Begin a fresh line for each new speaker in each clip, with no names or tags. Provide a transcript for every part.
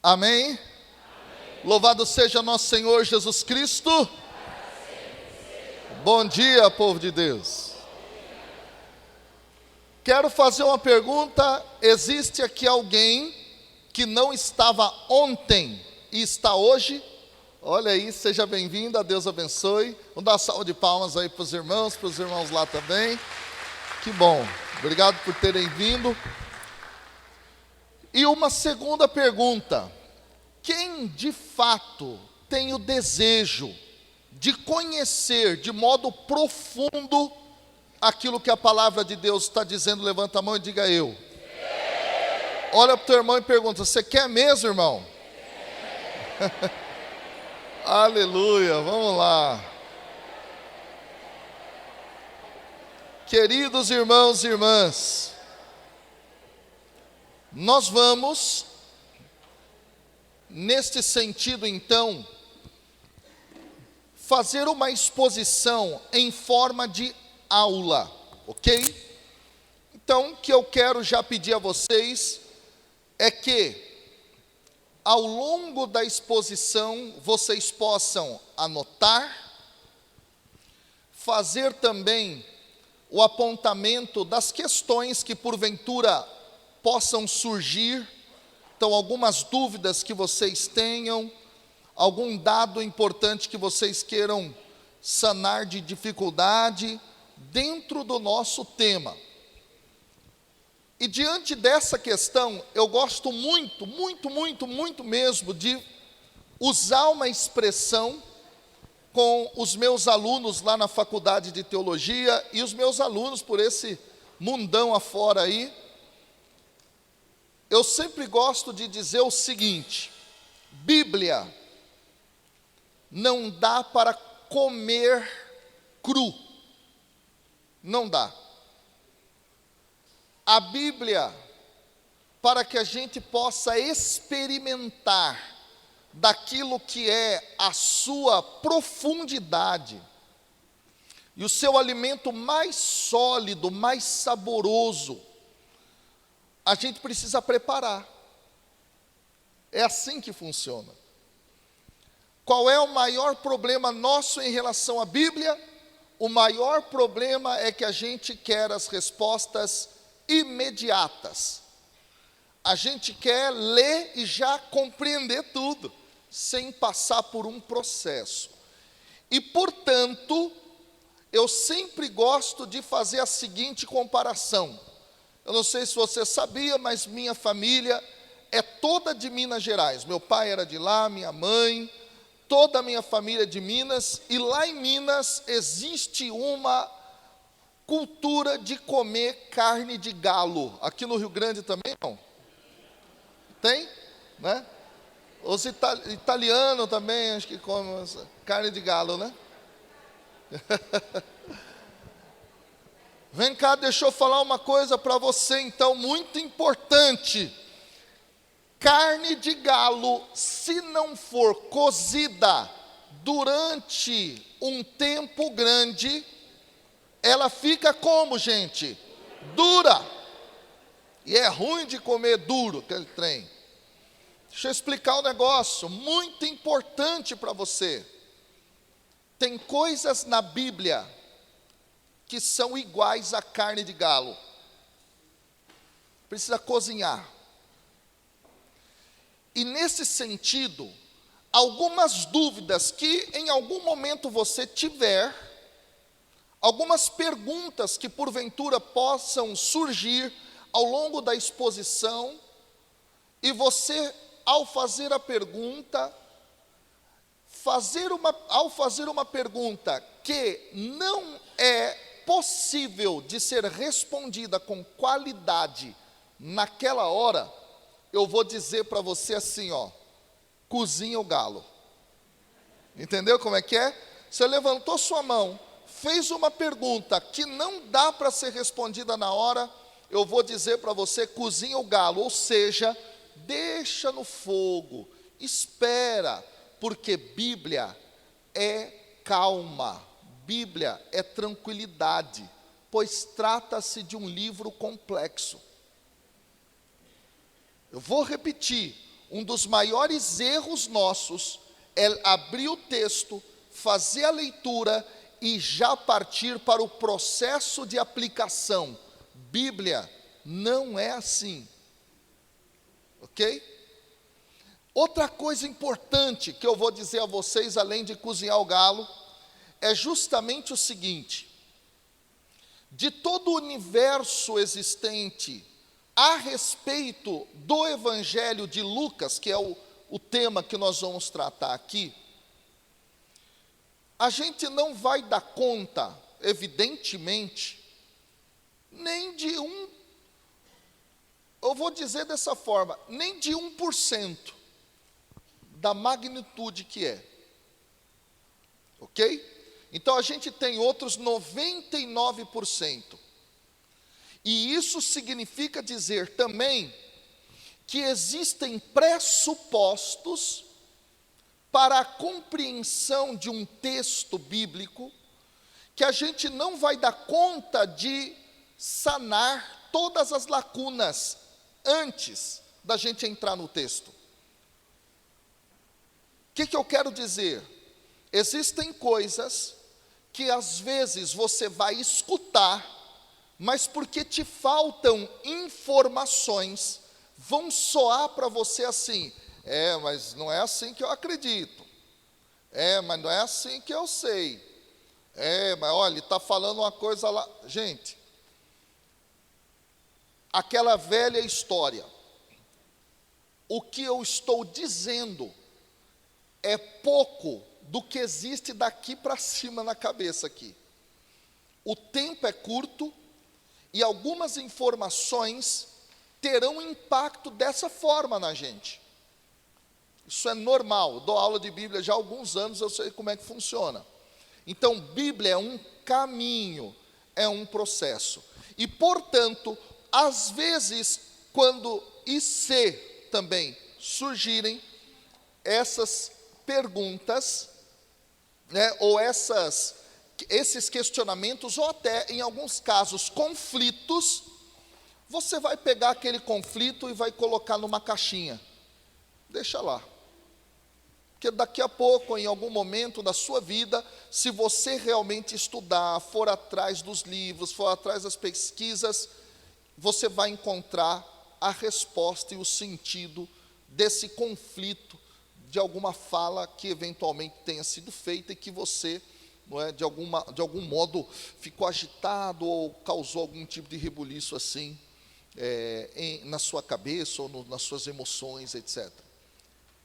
Amém? Louvado seja nosso Senhor Jesus Cristo. Bom dia, povo de Deus. Quero fazer uma pergunta. Existe aqui alguém que não estava ontem e está hoje? Olha aí, seja bem-vindo, Deus abençoe. Vamos dar uma salva de palmas aí para os irmãos lá também. Que bom, obrigado por terem vindo. E uma segunda pergunta: quem de fato tem o desejo de conhecer de modo profundo aquilo que a palavra de Deus está dizendo? Levanta a mão e diga eu. Olha para o teu irmão e pergunta: você quer mesmo, irmão? Aleluia, vamos lá. Queridos irmãos e irmãs, nós vamos, neste sentido então, fazer uma exposição em forma de aula, ok? Então, o que eu quero já pedir a vocês é que, ao longo da exposição, vocês possam anotar, fazer também o apontamento das questões que porventura possam surgir. Então, algumas dúvidas que vocês tenham, algum dado importante que vocês queiram sanar de dificuldade dentro do nosso tema. E diante dessa questão, eu gosto muito mesmo de usar uma expressão com os meus alunos lá na faculdade de teologia e os meus alunos por esse mundão afora aí. Eu sempre gosto de dizer o seguinte: Bíblia não dá para comer cru, não dá. A Bíblia, para que a gente possa experimentar daquilo que é a sua profundidade e o seu alimento mais sólido, mais saboroso, a gente precisa preparar. É assim que funciona. Qual é o maior problema nosso em relação à Bíblia? O maior problema é que a gente quer as respostas imediatas. A gente quer ler e já compreender tudo, sem passar por um processo. E, portanto, eu sempre gosto de fazer a seguinte comparação. Eu não sei se você sabia, mas minha família é toda de Minas Gerais. Meu pai era de lá, minha mãe, toda a minha família é de Minas. E lá em Minas existe uma cultura de comer carne de galo. Aqui no Rio Grande também não? Tem? Né? Os italianos também, acho que comem carne de galo, né? Vem cá, deixa eu falar uma coisa para você então, muito importante. Carne de galo, se não for cozida durante um tempo grande, ela fica como, gente? Dura. E é ruim de comer duro, aquele trem. Deixa eu explicar um negócio muito importante para você. Tem coisas na Bíblia que são iguais à carne de galo. Precisa cozinhar. E nesse sentido, algumas dúvidas que em algum momento você tiver, algumas perguntas que porventura possam surgir ao longo da exposição, e você, ao fazer a pergunta, ao fazer uma pergunta que não é possível de ser respondida com qualidade naquela hora, eu vou dizer para você assim, ó: cozinha o galo. Entendeu como é que é? Você levantou sua mão, fez uma pergunta que não dá para ser respondida na hora, eu vou dizer para você: cozinha o galo, ou seja, deixa no fogo, espera, porque Bíblia é calma, Bíblia é tranquilidade, pois trata-se de um livro complexo. Eu vou repetir: um dos maiores erros nossos é abrir o texto, fazer a leitura e já partir para o processo de aplicação. Bíblia não é assim. Ok? Outra coisa importante que eu vou dizer a vocês, além de cozinhar o galo, é justamente o seguinte: de todo o universo existente a respeito do Evangelho de Lucas, que é o tema que nós vamos tratar aqui, a gente não vai dar conta, evidentemente, nem de eu vou dizer dessa forma, nem de 1% da magnitude que é. Ok? Então a gente tem outros 99%. E isso significa dizer também que existem pressupostos para a compreensão de um texto bíblico que a gente não vai dar conta de sanar todas as lacunas antes da gente entrar no texto. O que eu quero dizer? Existem coisas que às vezes você vai escutar, mas porque te faltam informações, vão soar para você assim: mas não é assim que eu acredito, mas não é assim que eu sei, mas olha, está falando uma coisa lá. Gente, aquela velha história, o que eu estou dizendo é pouco do que existe daqui para cima na cabeça aqui. O tempo é curto e algumas informações terão impacto dessa forma na gente. Isso é normal. Eu dou aula de Bíblia já há alguns anos, eu sei como é que funciona. Então, Bíblia é um caminho, é um processo. E, portanto, às vezes, quando e se também surgirem essas perguntas, ou esses questionamentos, ou até, em alguns casos, conflitos, você vai pegar aquele conflito e vai colocar numa caixinha. Deixa lá. Porque daqui a pouco, em algum momento da sua vida, se você realmente estudar, for atrás dos livros, for atrás das pesquisas, você vai encontrar a resposta e o sentido desse conflito, de alguma fala que eventualmente tenha sido feita e que você, de algum modo, ficou agitado ou causou algum tipo de rebuliço assim, na sua cabeça ou nas suas emoções, etc.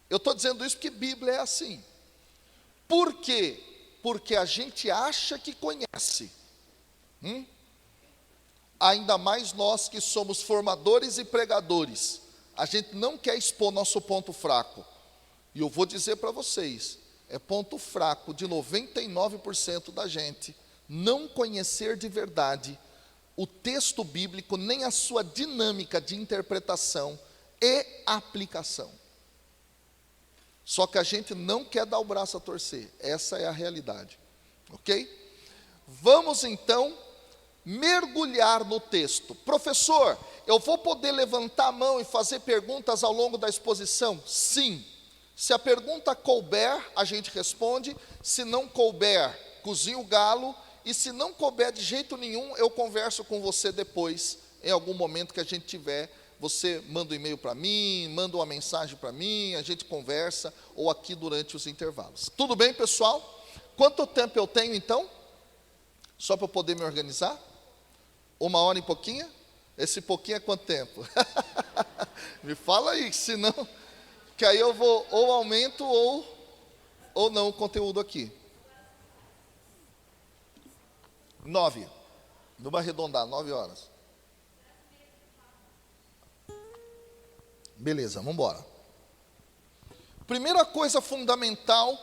Eu estou dizendo isso porque Bíblia é assim. Por quê? Porque a gente acha que conhece. Ainda mais nós que somos formadores e pregadores. A gente não quer expor nosso ponto fraco. E eu vou dizer para vocês, é ponto fraco de 99% da gente não conhecer de verdade o texto bíblico, nem a sua dinâmica de interpretação e aplicação. Só que a gente não quer dar o braço a torcer, essa é a realidade, ok? Vamos então mergulhar no texto. Professor, eu vou poder levantar a mão e fazer perguntas ao longo da exposição? Sim. Se a pergunta couber, a gente responde. Se não couber, cozinha o galo. E se não couber de jeito nenhum, eu converso com você depois, em algum momento que a gente tiver. Você manda um e-mail para mim, manda uma mensagem para mim, a gente conversa, ou aqui durante os intervalos. Tudo bem, pessoal? Quanto tempo eu tenho, então? Só para eu poder me organizar? 1h e pouquinho? Esse pouquinho é quanto tempo? Me fala aí, senão... que aí eu vou, ou aumento, ou não o conteúdo aqui. 9. Vamos arredondar, 9 horas. Beleza, vamos embora. Primeira coisa fundamental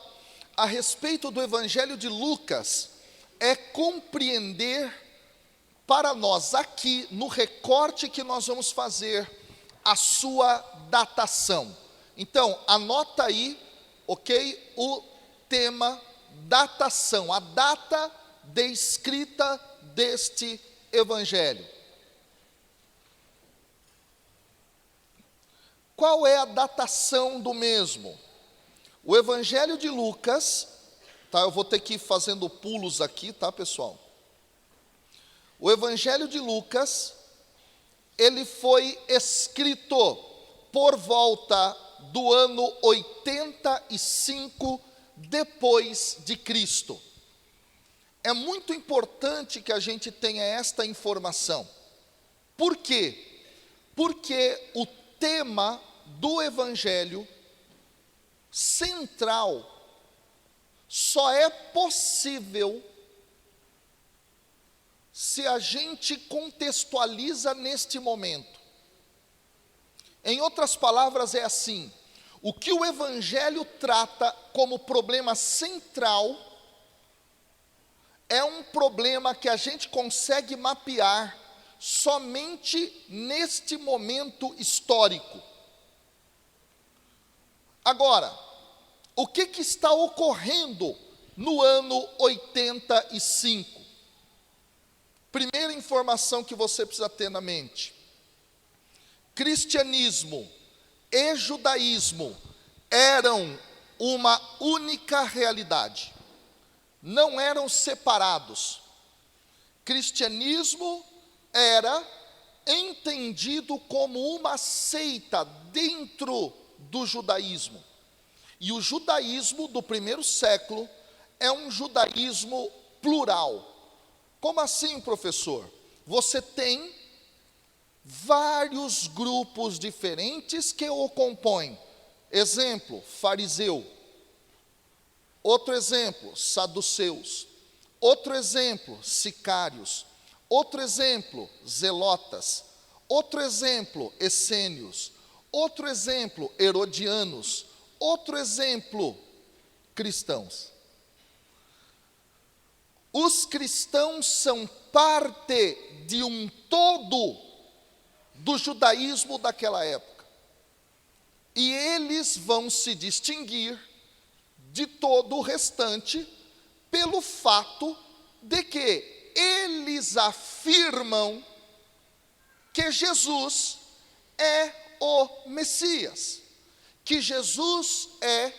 a respeito do Evangelho de Lucas é compreender para nós aqui, no recorte que nós vamos fazer, a sua datação. Então, anota aí, ok, o tema datação, a data de escrita deste Evangelho. Qual é a datação do mesmo? O Evangelho de Lucas, tá? Eu vou ter que ir fazendo pulos aqui, tá, pessoal? O Evangelho de Lucas, ele foi escrito por volta do ano 85 depois de Cristo. É muito importante que a gente tenha esta informação. Por quê? Porque o tema do Evangelho central só é possível se a gente contextualiza neste momento. Em outras palavras, é assim: o que o Evangelho trata como problema central é um problema que a gente consegue mapear somente neste momento histórico. Agora, o que está ocorrendo no ano 85? Primeira informação que você precisa ter na mente: cristianismo e judaísmo eram uma única realidade, não eram separados. Cristianismo era entendido como uma seita dentro do judaísmo. E o judaísmo do primeiro século é um judaísmo plural. Como assim, professor? Você tem vários grupos diferentes que o compõem. Exemplo, fariseu. Outro exemplo, saduceus. Outro exemplo, sicários. Outro exemplo, zelotas. Outro exemplo, essênios. Outro exemplo, herodianos. Outro exemplo, cristãos. Os cristãos são parte de um todo do judaísmo daquela época. E eles vão se distinguir de todo o restante pelo fato de que eles afirmam que Jesus é o Messias, que Jesus é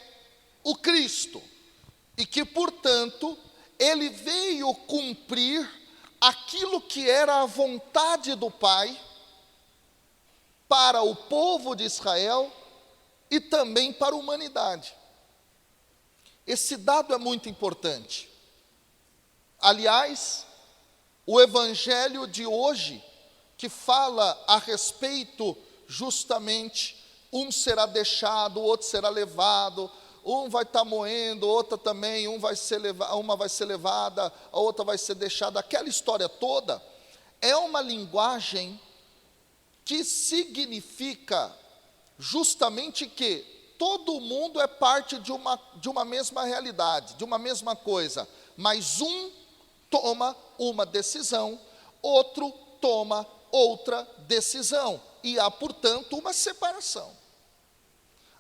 o Cristo, e que, portanto, ele veio cumprir aquilo que era a vontade do Pai para o povo de Israel e também para a humanidade. Esse dado é muito importante. Aliás, o Evangelho de hoje, que fala a respeito justamente, um será deixado, o outro será levado, um vai estar moendo, outra também, uma vai ser levada, a outra vai ser deixada, aquela história toda, é uma linguagem que significa justamente que todo mundo é parte de uma mesma realidade, de uma mesma coisa, mas um toma uma decisão, outro toma outra decisão, e há, portanto, uma separação.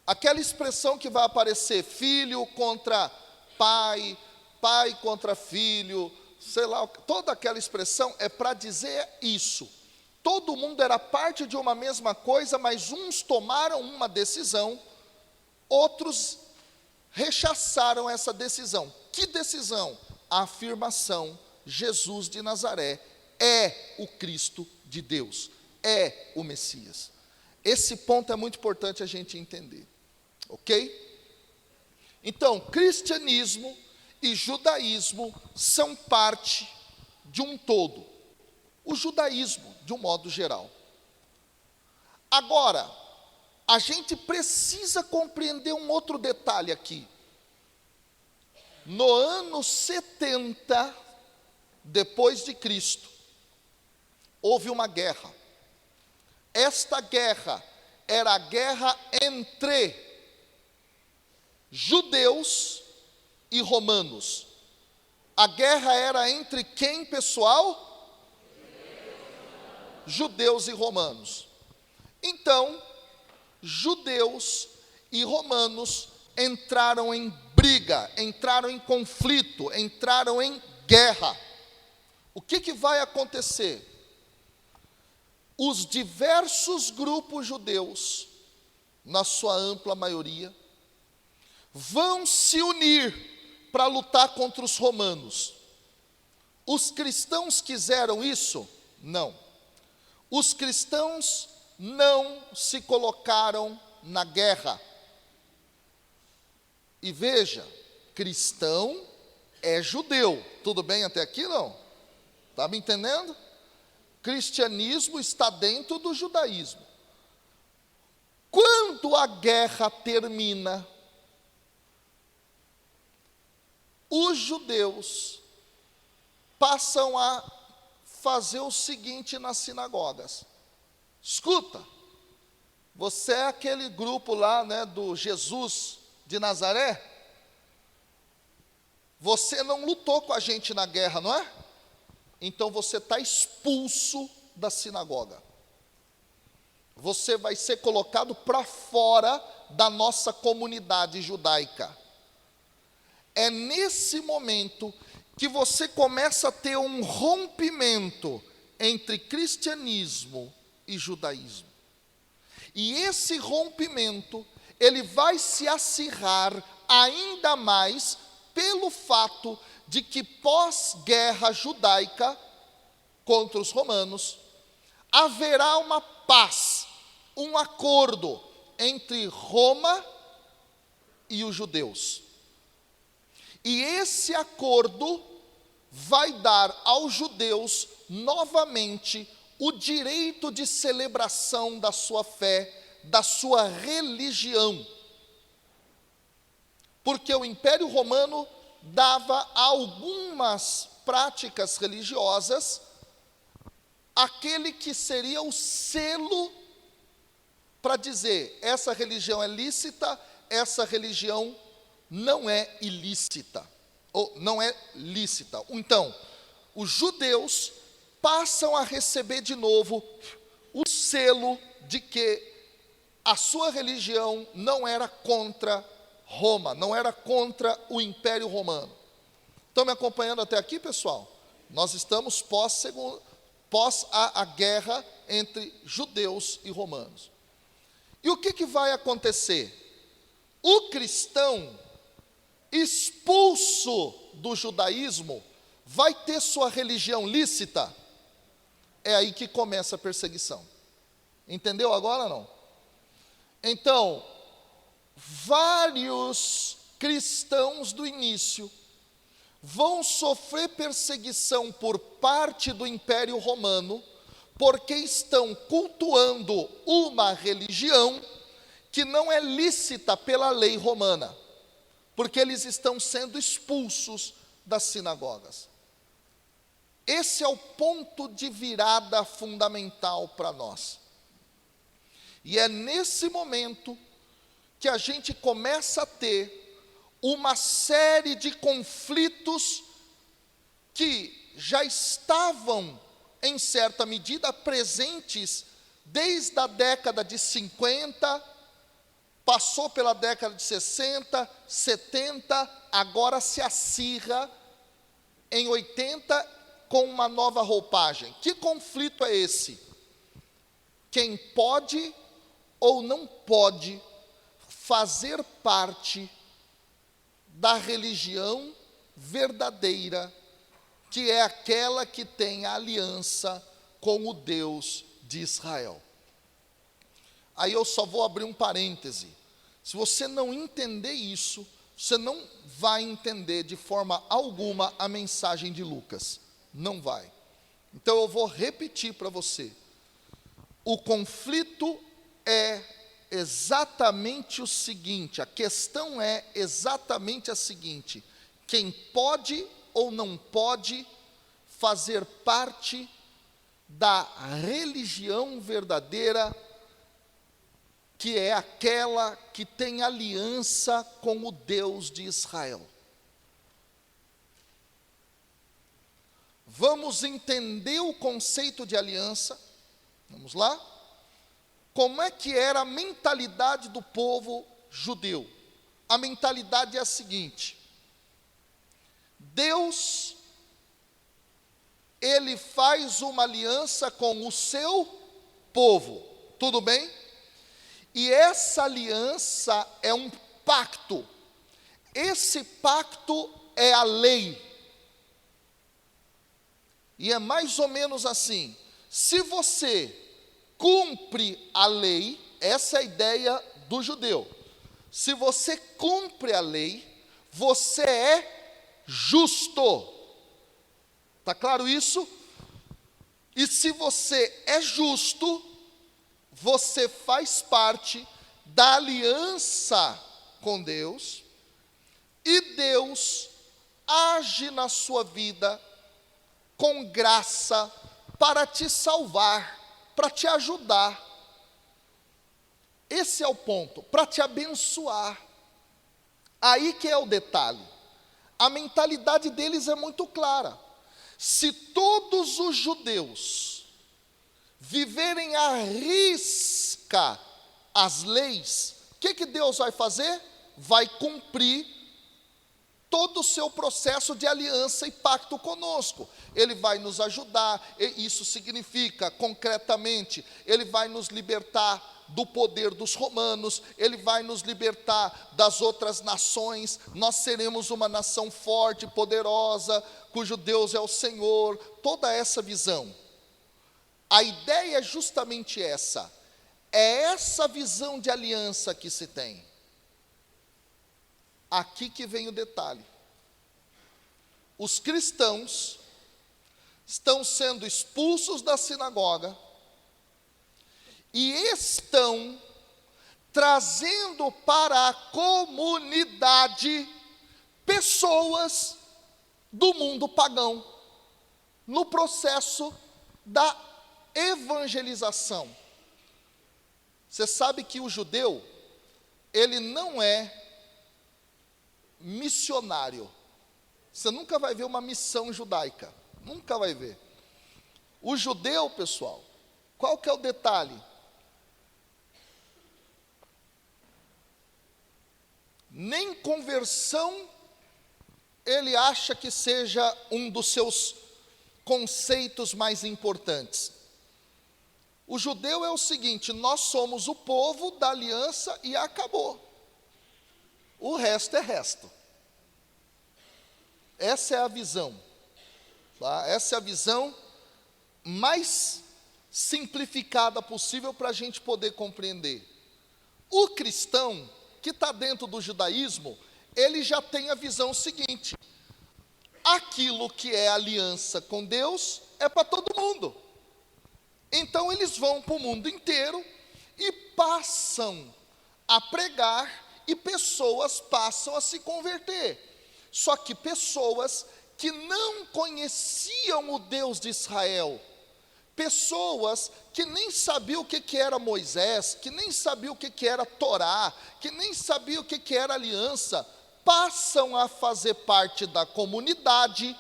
Aquela expressão que vai aparecer, filho contra pai, pai contra filho, sei lá, toda aquela expressão é para dizer isso. Todo mundo era parte de uma mesma coisa, mas uns tomaram uma decisão, outros rechaçaram essa decisão. Que decisão? A afirmação: Jesus de Nazaré é o Cristo de Deus, é o Messias. Esse ponto é muito importante a gente entender, ok? Então, cristianismo e judaísmo são parte de um todo. O judaísmo, de um modo geral. Agora, a gente precisa compreender um outro detalhe aqui. No ano 70 depois de Cristo, houve uma guerra. Esta guerra era a guerra entre judeus e romanos. A guerra era entre quem, pessoal? Judeus e romanos. Então, judeus e romanos entraram em briga, entraram em conflito, entraram em guerra. O que vai acontecer? Os diversos grupos judeus na sua ampla maioria, vão se unir para lutar contra os romanos. Os cristãos quiseram isso? Não. Os cristãos não se colocaram na guerra. E veja, cristão é judeu. Tudo bem até aqui, não? Está me entendendo? Cristianismo está dentro do judaísmo. Quando a guerra termina, os judeus passam a fazer o seguinte nas sinagogas: escuta, você é aquele grupo lá, né, do Jesus de Nazaré? Você não lutou com a gente na guerra, não é? Então você está expulso da sinagoga. Você vai ser colocado para fora da nossa comunidade judaica. É nesse momento que você começa a ter um rompimento entre cristianismo e judaísmo. E esse rompimento, ele vai se acirrar ainda mais pelo fato de que pós-guerra judaica contra os romanos, haverá uma paz, um acordo entre Roma e os judeus. E esse acordo vai dar aos judeus novamente o direito de celebração da sua fé, da sua religião. Porque o Império Romano dava algumas práticas religiosas, aquele que seria o selo para dizer, essa religião é lícita, essa religião não é ilícita, ou não é lícita. Então, os judeus passam a receber de novo o selo de que a sua religião não era contra Roma, não era contra o Império Romano. Estão me acompanhando até aqui, pessoal? Nós estamos pós a guerra entre judeus e romanos. E o que vai acontecer? O cristão expulso do judaísmo vai ter sua religião lícita? É aí que começa a perseguição. Entendeu agora ou não? Então, vários cristãos do início vão sofrer perseguição por parte do Império Romano, porque estão cultuando uma religião que não é lícita pela lei romana, porque eles estão sendo expulsos das sinagogas. Esse é o ponto de virada fundamental para nós. E é nesse momento que a gente começa a ter uma série de conflitos que já estavam, em certa medida, presentes desde a década de 50, passou pela década de 60, 70, agora se acirra em 80 com uma nova roupagem. Que conflito é esse? Quem pode ou não pode fazer parte da religião verdadeira, que é aquela que tem a aliança com o Deus de Israel. Aí eu só vou abrir um parêntese. Se você não entender isso, você não vai entender de forma alguma a mensagem de Lucas. Não vai. Então eu vou repetir para você. O conflito é exatamente o seguinte, a questão é exatamente a seguinte: quem pode ou não pode fazer parte da religião verdadeira, que é aquela que tem aliança com o Deus de Israel. Vamos entender o conceito de aliança. Vamos lá? Como é que era a mentalidade do povo judeu? A mentalidade é a seguinte: Deus, Ele faz uma aliança com o seu povo, tudo bem? E essa aliança é um pacto. Esse pacto é a lei. E é mais ou menos assim: se você cumpre a lei, essa é a ideia do judeu. Se você cumpre a lei, você é justo. Está claro isso? E se você é justo, você faz parte da aliança com Deus, e Deus age na sua vida com graça para te salvar, para te ajudar. Esse é o ponto, para te abençoar. Aí que é o detalhe. A mentalidade deles é muito clara. Se todos os judeus viverem à risca as leis, o que Deus vai fazer? Vai cumprir todo o seu processo de aliança e pacto conosco. Ele vai nos ajudar, e isso significa, concretamente, Ele vai nos libertar do poder dos romanos, Ele vai nos libertar das outras nações, nós seremos uma nação forte, poderosa, cujo Deus é o Senhor, toda essa visão. A ideia é justamente essa, é essa visão de aliança que se tem. Aqui que vem o detalhe. Os cristãos estão sendo expulsos da sinagoga e estão trazendo para a comunidade pessoas do mundo pagão, no processo da evangelização. Você sabe que o judeu, ele não é missionário. Você nunca vai ver uma missão judaica, nunca vai ver. O judeu, pessoal, qual que é o detalhe? Nem conversão ele acha que seja um dos seus conceitos mais importantes. O judeu é o seguinte: nós somos o povo da aliança e acabou. O resto é resto. Essa é a visão. Tá? Essa é a visão mais simplificada possível para a gente poder compreender. O cristão que está dentro do judaísmo, ele já tem a visão seguinte: aquilo que é aliança com Deus é para todo mundo. Então eles vão para o mundo inteiro e passam a pregar, e pessoas passam a se converter. Só que pessoas que não conheciam o Deus de Israel, pessoas que nem sabiam o que era Moisés, que nem sabiam o que era Torá, que nem sabiam o que era aliança, passam a fazer parte da comunidade,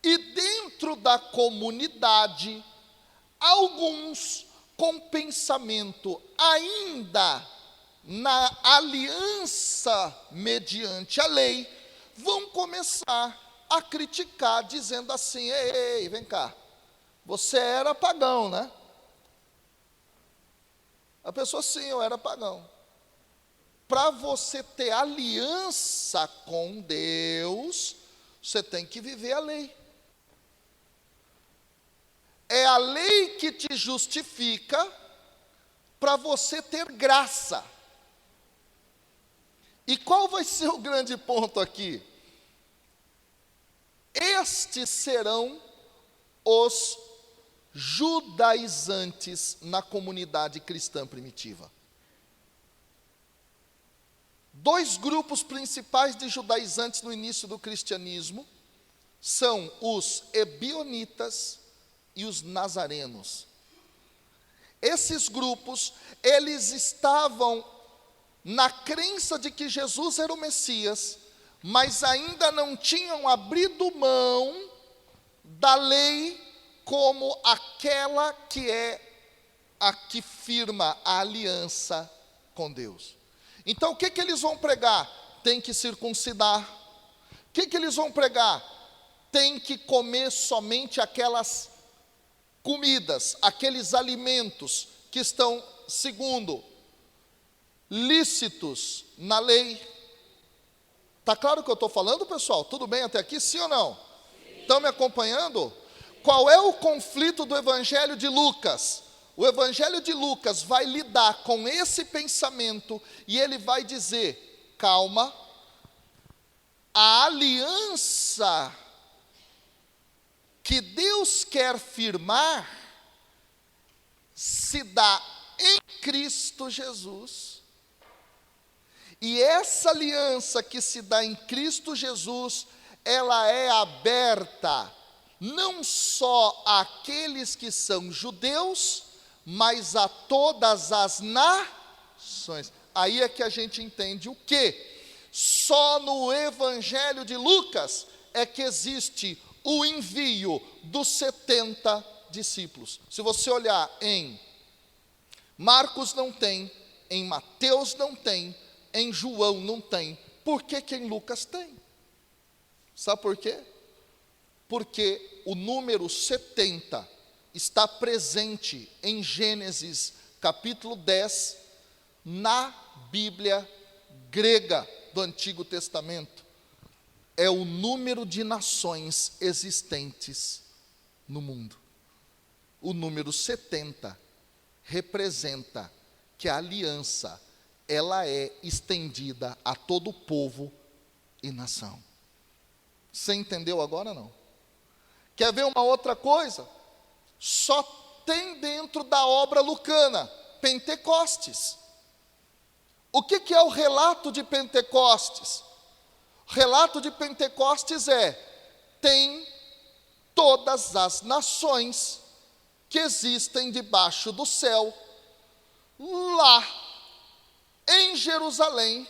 e dentro da comunidade, alguns com pensamento ainda na aliança mediante a lei, vão começar a criticar, dizendo assim: ei, vem cá, você era pagão, né? A pessoa: sim, eu era pagão. Para você ter aliança com Deus, você tem que viver a lei. É a lei que te justifica para você ter graça. E qual vai ser o grande ponto aqui? Estes serão os judaizantes na comunidade cristã primitiva. Dois grupos principais de judaizantes no início do cristianismo são os ebionitas e os nazarenos. Esses grupos, eles estavam na crença de que Jesus era o Messias, mas ainda não tinham abrido mão da lei como aquela que é a que firma a aliança com Deus. Então o que eles vão pregar? Tem que circuncidar. O que eles vão pregar? Tem que comer somente aquelas comidas, aqueles alimentos que estão segundo, lícitos na lei. Está claro o que eu estou falando, pessoal? Tudo bem até aqui, sim ou não? Estão me acompanhando? Qual é o conflito do Evangelho de Lucas? O Evangelho de Lucas vai lidar com esse pensamento e ele vai dizer: calma, a aliança que Deus quer firmar se dá em Cristo Jesus. E essa aliança que se dá em Cristo Jesus, ela é aberta não só àqueles que são judeus, mas a todas as nações. Aí é que a gente entende o quê? Só no Evangelho de Lucas é que existe o envio dos 70 discípulos. Se você olhar em Marcos não tem, em Mateus não tem, em João não tem. Por que que em Lucas tem? Sabe por quê? Porque o número 70 está presente em Gênesis capítulo 10, na Bíblia grega do Antigo Testamento. É o número de nações existentes no mundo. O número 70 representa que a aliança, ela é estendida a todo povo e nação. Você entendeu agora não? Quer ver uma outra coisa? Só tem dentro da obra lucana, Pentecostes. O que é o relato de Pentecostes? O relato de Pentecostes tem todas as nações que existem debaixo do céu, lá em Jerusalém,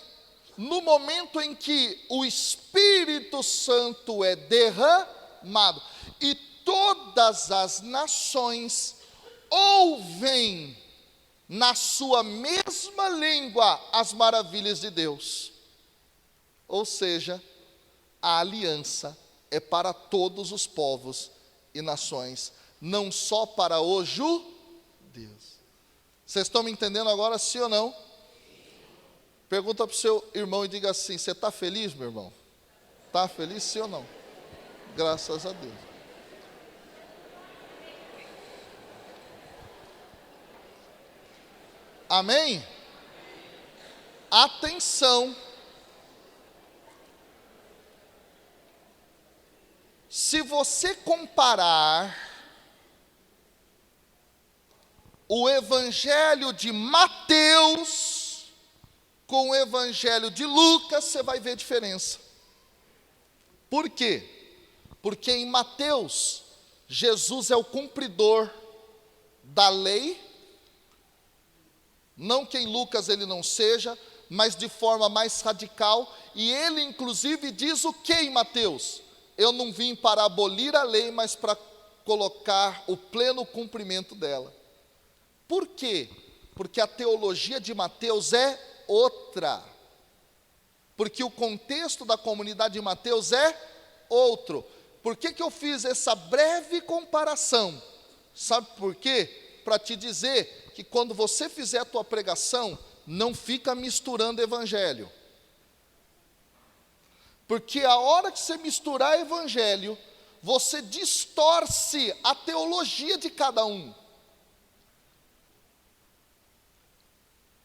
no momento em que o Espírito Santo é derramado, e todas as nações ouvem na sua mesma língua as maravilhas de Deus. Ou seja, a aliança é para todos os povos e nações, não só para os judeus. Vocês estão me entendendo agora, sim ou não? Pergunta para o seu irmão e diga assim: você está feliz, meu irmão? Está feliz, sim ou não? Graças a Deus. Amém? Atenção. Se você comparar o Evangelho de Mateus com o Evangelho de Lucas, você vai ver diferença. Por quê? Porque em Mateus, Jesus é o cumpridor da lei, não que em Lucas ele não seja, mas de forma mais radical, e ele inclusive diz o que em Mateus? Eu não vim para abolir a lei, mas para colocar o pleno cumprimento dela. Por quê? Porque a teologia de Mateus é outra. Porque o contexto da comunidade de Mateus é outro. Por que eu fiz essa breve comparação? Sabe por quê? Para te dizer que quando você fizer a tua pregação, não fica misturando evangelho. Porque a hora que você misturar evangelho, você distorce a teologia de cada um.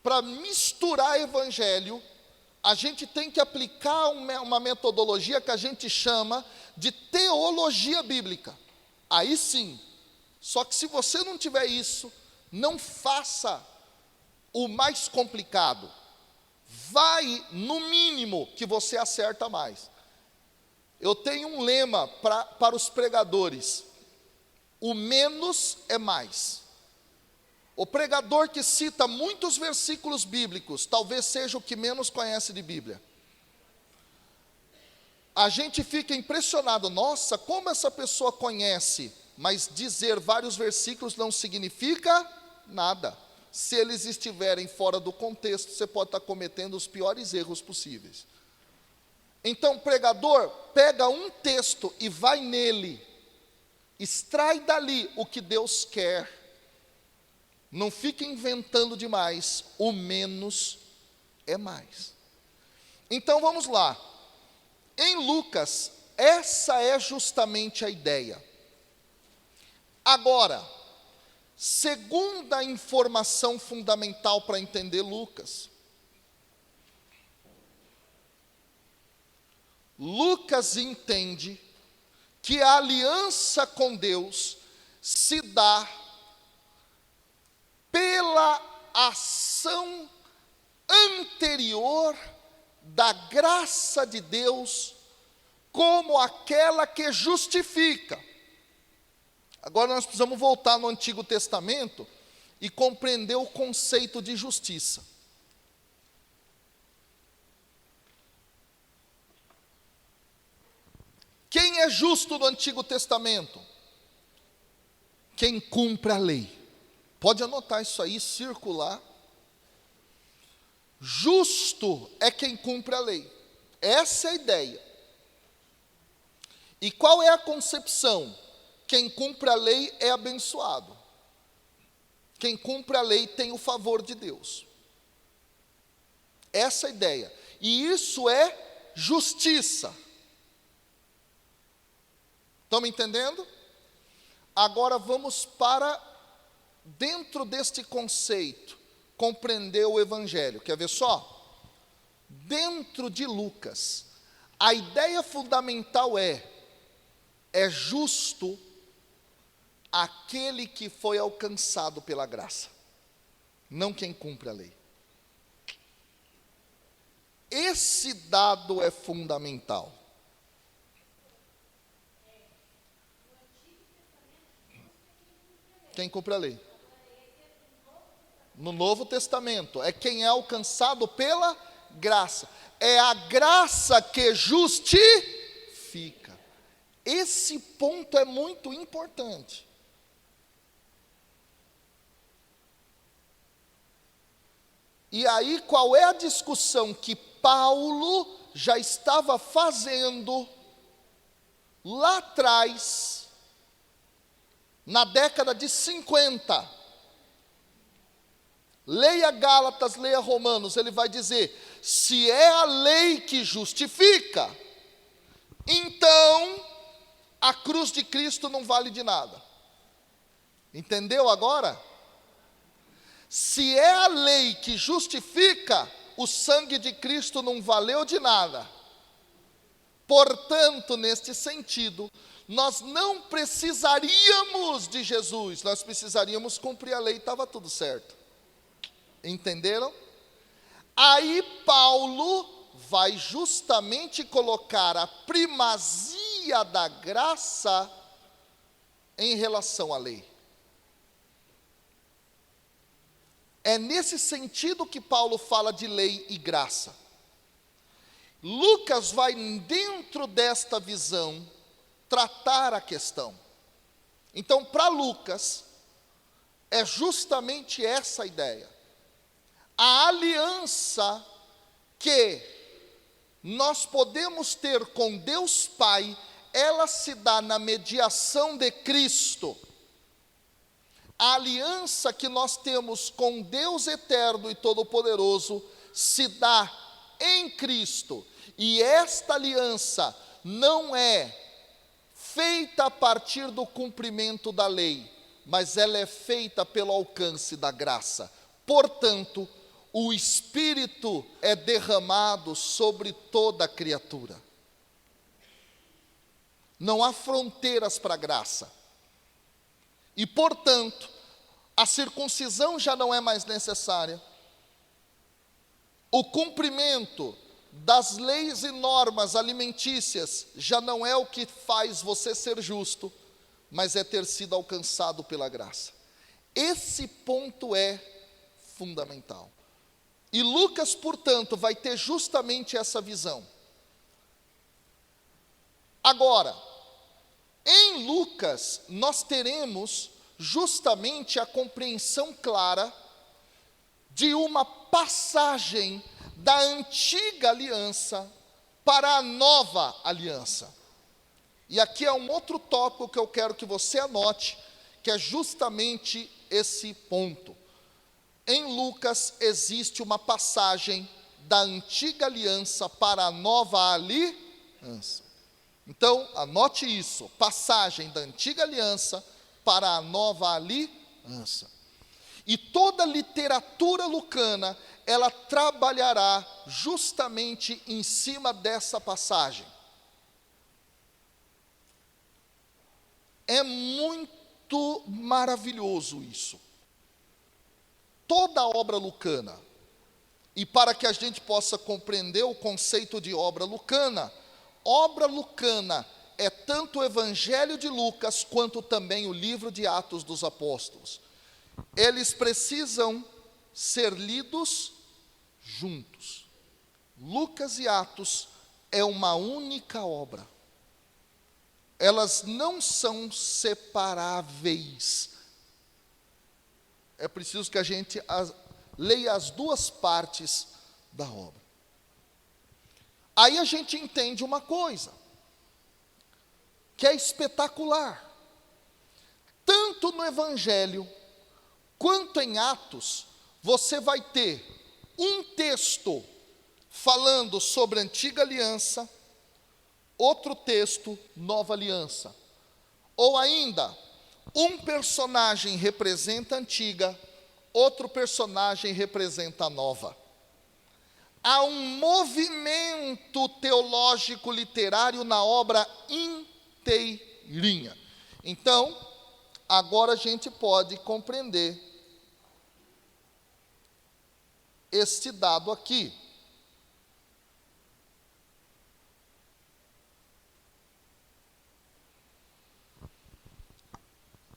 Para misturar evangelho, a gente tem que aplicar uma metodologia que a gente chama de teologia bíblica. Aí sim. Só que se você não tiver isso, não faça o mais complicado. Vai no mínimo que você acerta mais. Eu tenho um lema para os pregadores: o menos é mais. O pregador que cita muitos versículos bíblicos, talvez seja o que menos conhece de Bíblia. A gente fica impressionado, nossa, como essa pessoa conhece, mas dizer vários versículos não significa nada. Se eles estiverem fora do contexto, você pode estar cometendo os piores erros possíveis. Então, pregador, pega um texto e vai nele, extrai dali o que Deus quer, Não fique inventando demais, o menos é mais. Então vamos lá. Em Lucas, essa é justamente a ideia. Agora, segunda informação fundamental para entender Lucas. Lucas entende que a aliança com Deus se dá pela ação anterior da graça de Deus como aquela que justifica. Agora nós precisamos voltar no Antigo Testamento e compreender o conceito de justiça. Quem é justo no Antigo Testamento? Quem cumpre a lei. Pode anotar isso aí, circular. Justo é quem cumpre a lei. Essa é a ideia. E qual é a concepção? Quem cumpre a lei é abençoado. Quem cumpre a lei tem o favor de Deus. Essa é a ideia. E isso é justiça. Estão me entendendo? Agora vamos para, dentro deste conceito, compreender o Evangelho. Quer ver só? Dentro de Lucas, a ideia fundamental é justo aquele que foi alcançado pela graça, não quem cumpre a lei. Esse dado é fundamental. Quem cumpre a lei? No Novo Testamento, é quem é alcançado pela graça. É a graça que justifica. Esse ponto é muito importante. E aí, qual é a discussão que Paulo já estava fazendo lá atrás, na década de 50? Leia Gálatas, leia Romanos, ele vai dizer: se é a lei que justifica, então a cruz de Cristo não vale de nada. Entendeu agora? Se é a lei que justifica, o sangue de Cristo não valeu de nada. Portanto, neste sentido, nós não precisaríamos de Jesus, nós precisaríamos cumprir a lei e estava tudo certo. Entenderam? Aí Paulo vai justamente colocar a primazia da graça em relação à lei. É nesse sentido que Paulo fala de lei e graça. Lucas vai, dentro desta visão, tratar a questão. Então, para Lucas, é justamente essa a ideia. A aliança que nós podemos ter com Deus Pai, ela se dá na mediação de Cristo. A aliança que nós temos com Deus eterno e todo-poderoso se dá em Cristo. E esta aliança não é feita a partir do cumprimento da lei, mas ela é feita pelo alcance da graça. Portanto, o Espírito é derramado sobre toda a criatura. Não há fronteiras para a graça. E, portanto, a circuncisão já não é mais necessária. O cumprimento das leis e normas alimentícias já não é o que faz você ser justo, mas é ter sido alcançado pela graça. Esse ponto é fundamental. E Lucas, portanto, vai ter justamente essa visão. Agora, em Lucas, nós teremos justamente a compreensão clara de uma passagem da antiga aliança para a nova aliança. E aqui é um outro tópico que eu quero que você anote, que é justamente esse ponto. Em Lucas existe uma passagem da antiga aliança para a nova aliança. Então, anote isso, passagem da antiga aliança para a nova aliança. E toda a literatura lucana, ela trabalhará justamente em cima dessa passagem. É muito maravilhoso isso. Toda a obra lucana, e para que a gente possa compreender o conceito de obra lucana é tanto o Evangelho de Lucas, quanto também o livro de Atos dos Apóstolos. Eles precisam ser lidos juntos. Lucas e Atos é uma única obra. Elas não são separáveis. É preciso que a gente leia as duas partes da obra. Aí a gente entende uma coisa, que é espetacular. Tanto no Evangelho, quanto em Atos, você vai ter um texto falando sobre a antiga aliança, outro texto, nova aliança. Ou ainda, um personagem representa a antiga, outro personagem representa a nova. Há um movimento teológico literário na obra inteirinha. Então, agora a gente pode compreender este dado aqui.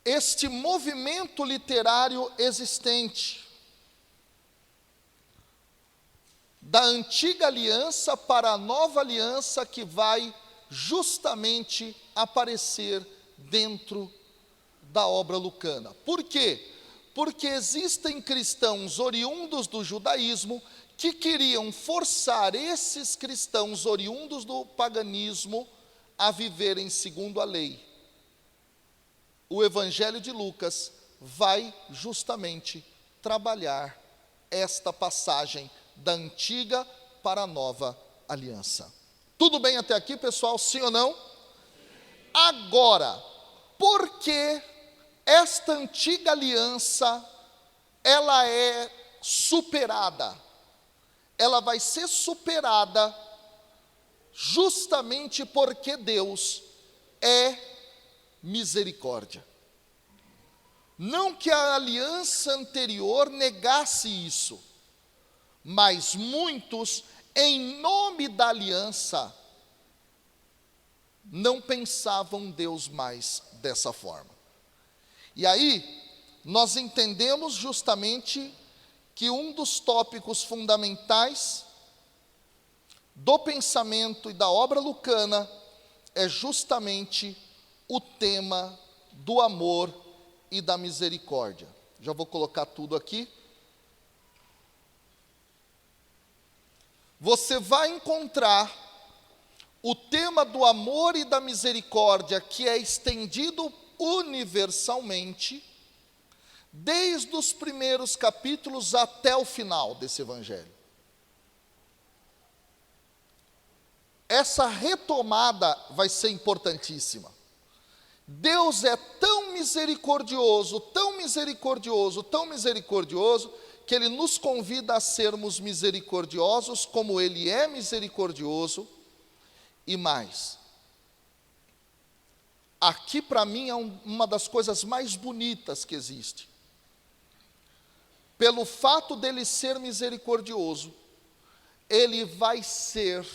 Este movimento literário existente da antiga aliança para a nova aliança que vai justamente aparecer dentro da obra lucana. Por quê? Porque existem cristãos oriundos do judaísmo que queriam forçar esses cristãos oriundos do paganismo a viverem segundo a lei. O Evangelho de Lucas vai justamente trabalhar esta passagem da antiga para a nova aliança. Tudo bem até aqui, pessoal? Sim ou não? Agora, por que esta antiga aliança, ela é superada? Ela vai ser superada justamente porque Deus é misericórdia. Não que a aliança anterior negasse isso, mas muitos, em nome da aliança, não pensavam Deus mais dessa forma. E aí, nós entendemos justamente que um dos tópicos fundamentais do pensamento e da obra lucana é justamente o tema do amor e da misericórdia. Já vou colocar tudo aqui. Você vai encontrar o tema do amor e da misericórdia, que é estendido universalmente, desde os primeiros capítulos até o final desse evangelho. Essa retomada vai ser importantíssima. Deus é tão misericordioso, tão misericordioso, tão misericordioso, que Ele nos convida a sermos misericordiosos como Ele é misericordioso, e mais. Aqui para mim é uma das coisas mais bonitas que existe. Pelo fato dele ser misericordioso, Ele vai ser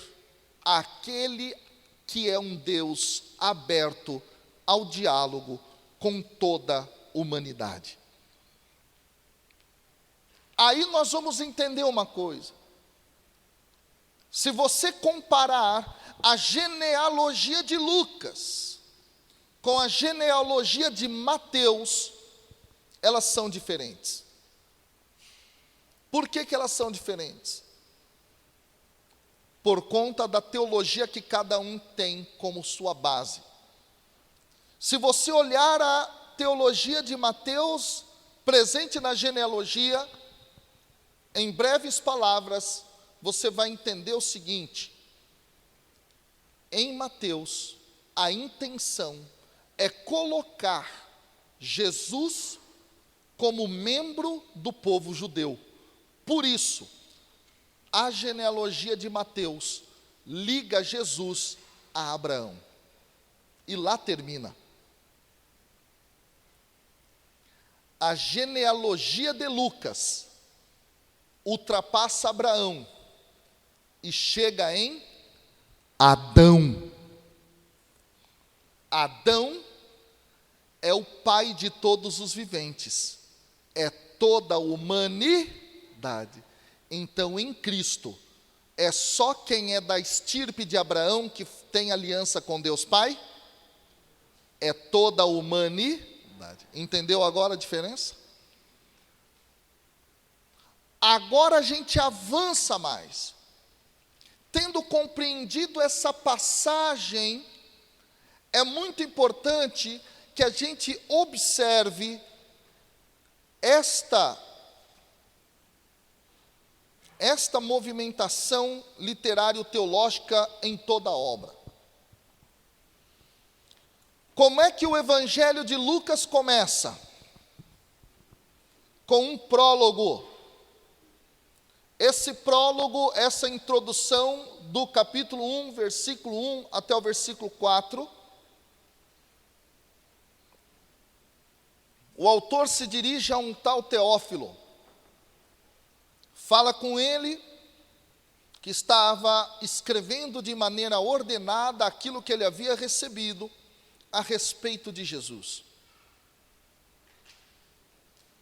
aquele que é um Deus aberto ao diálogo com toda a humanidade. Aí nós vamos entender uma coisa. Se você comparar a genealogia de Lucas com a genealogia de Mateus, elas são diferentes. Por que elas são diferentes? Por conta da teologia que cada um tem como sua base. Se você olhar a teologia de Mateus, presente na genealogia, Em breves palavras, você vai entender o seguinte: em Mateus, a intenção é colocar Jesus como membro do povo judeu. Por isso, a genealogia de Mateus liga Jesus a Abraão. E lá termina. A genealogia de Lucas ultrapassa Abraão e chega em Adão. Adão é o pai de todos os viventes, é toda a humanidade. Então, em Cristo, é só quem é da estirpe de Abraão que tem aliança com Deus Pai? É toda a humanidade. Entendeu agora a diferença? Agora a gente avança mais. Tendo compreendido essa passagem, é muito importante que a gente observe esta movimentação literário-teológica em toda a obra. Como é que o Evangelho de Lucas começa? Com um prólogo. Esse prólogo, essa introdução do capítulo 1, versículo 1 até o versículo 4, o autor se dirige a um tal Teófilo, fala com ele que estava escrevendo de maneira ordenada aquilo que ele havia recebido a respeito de Jesus.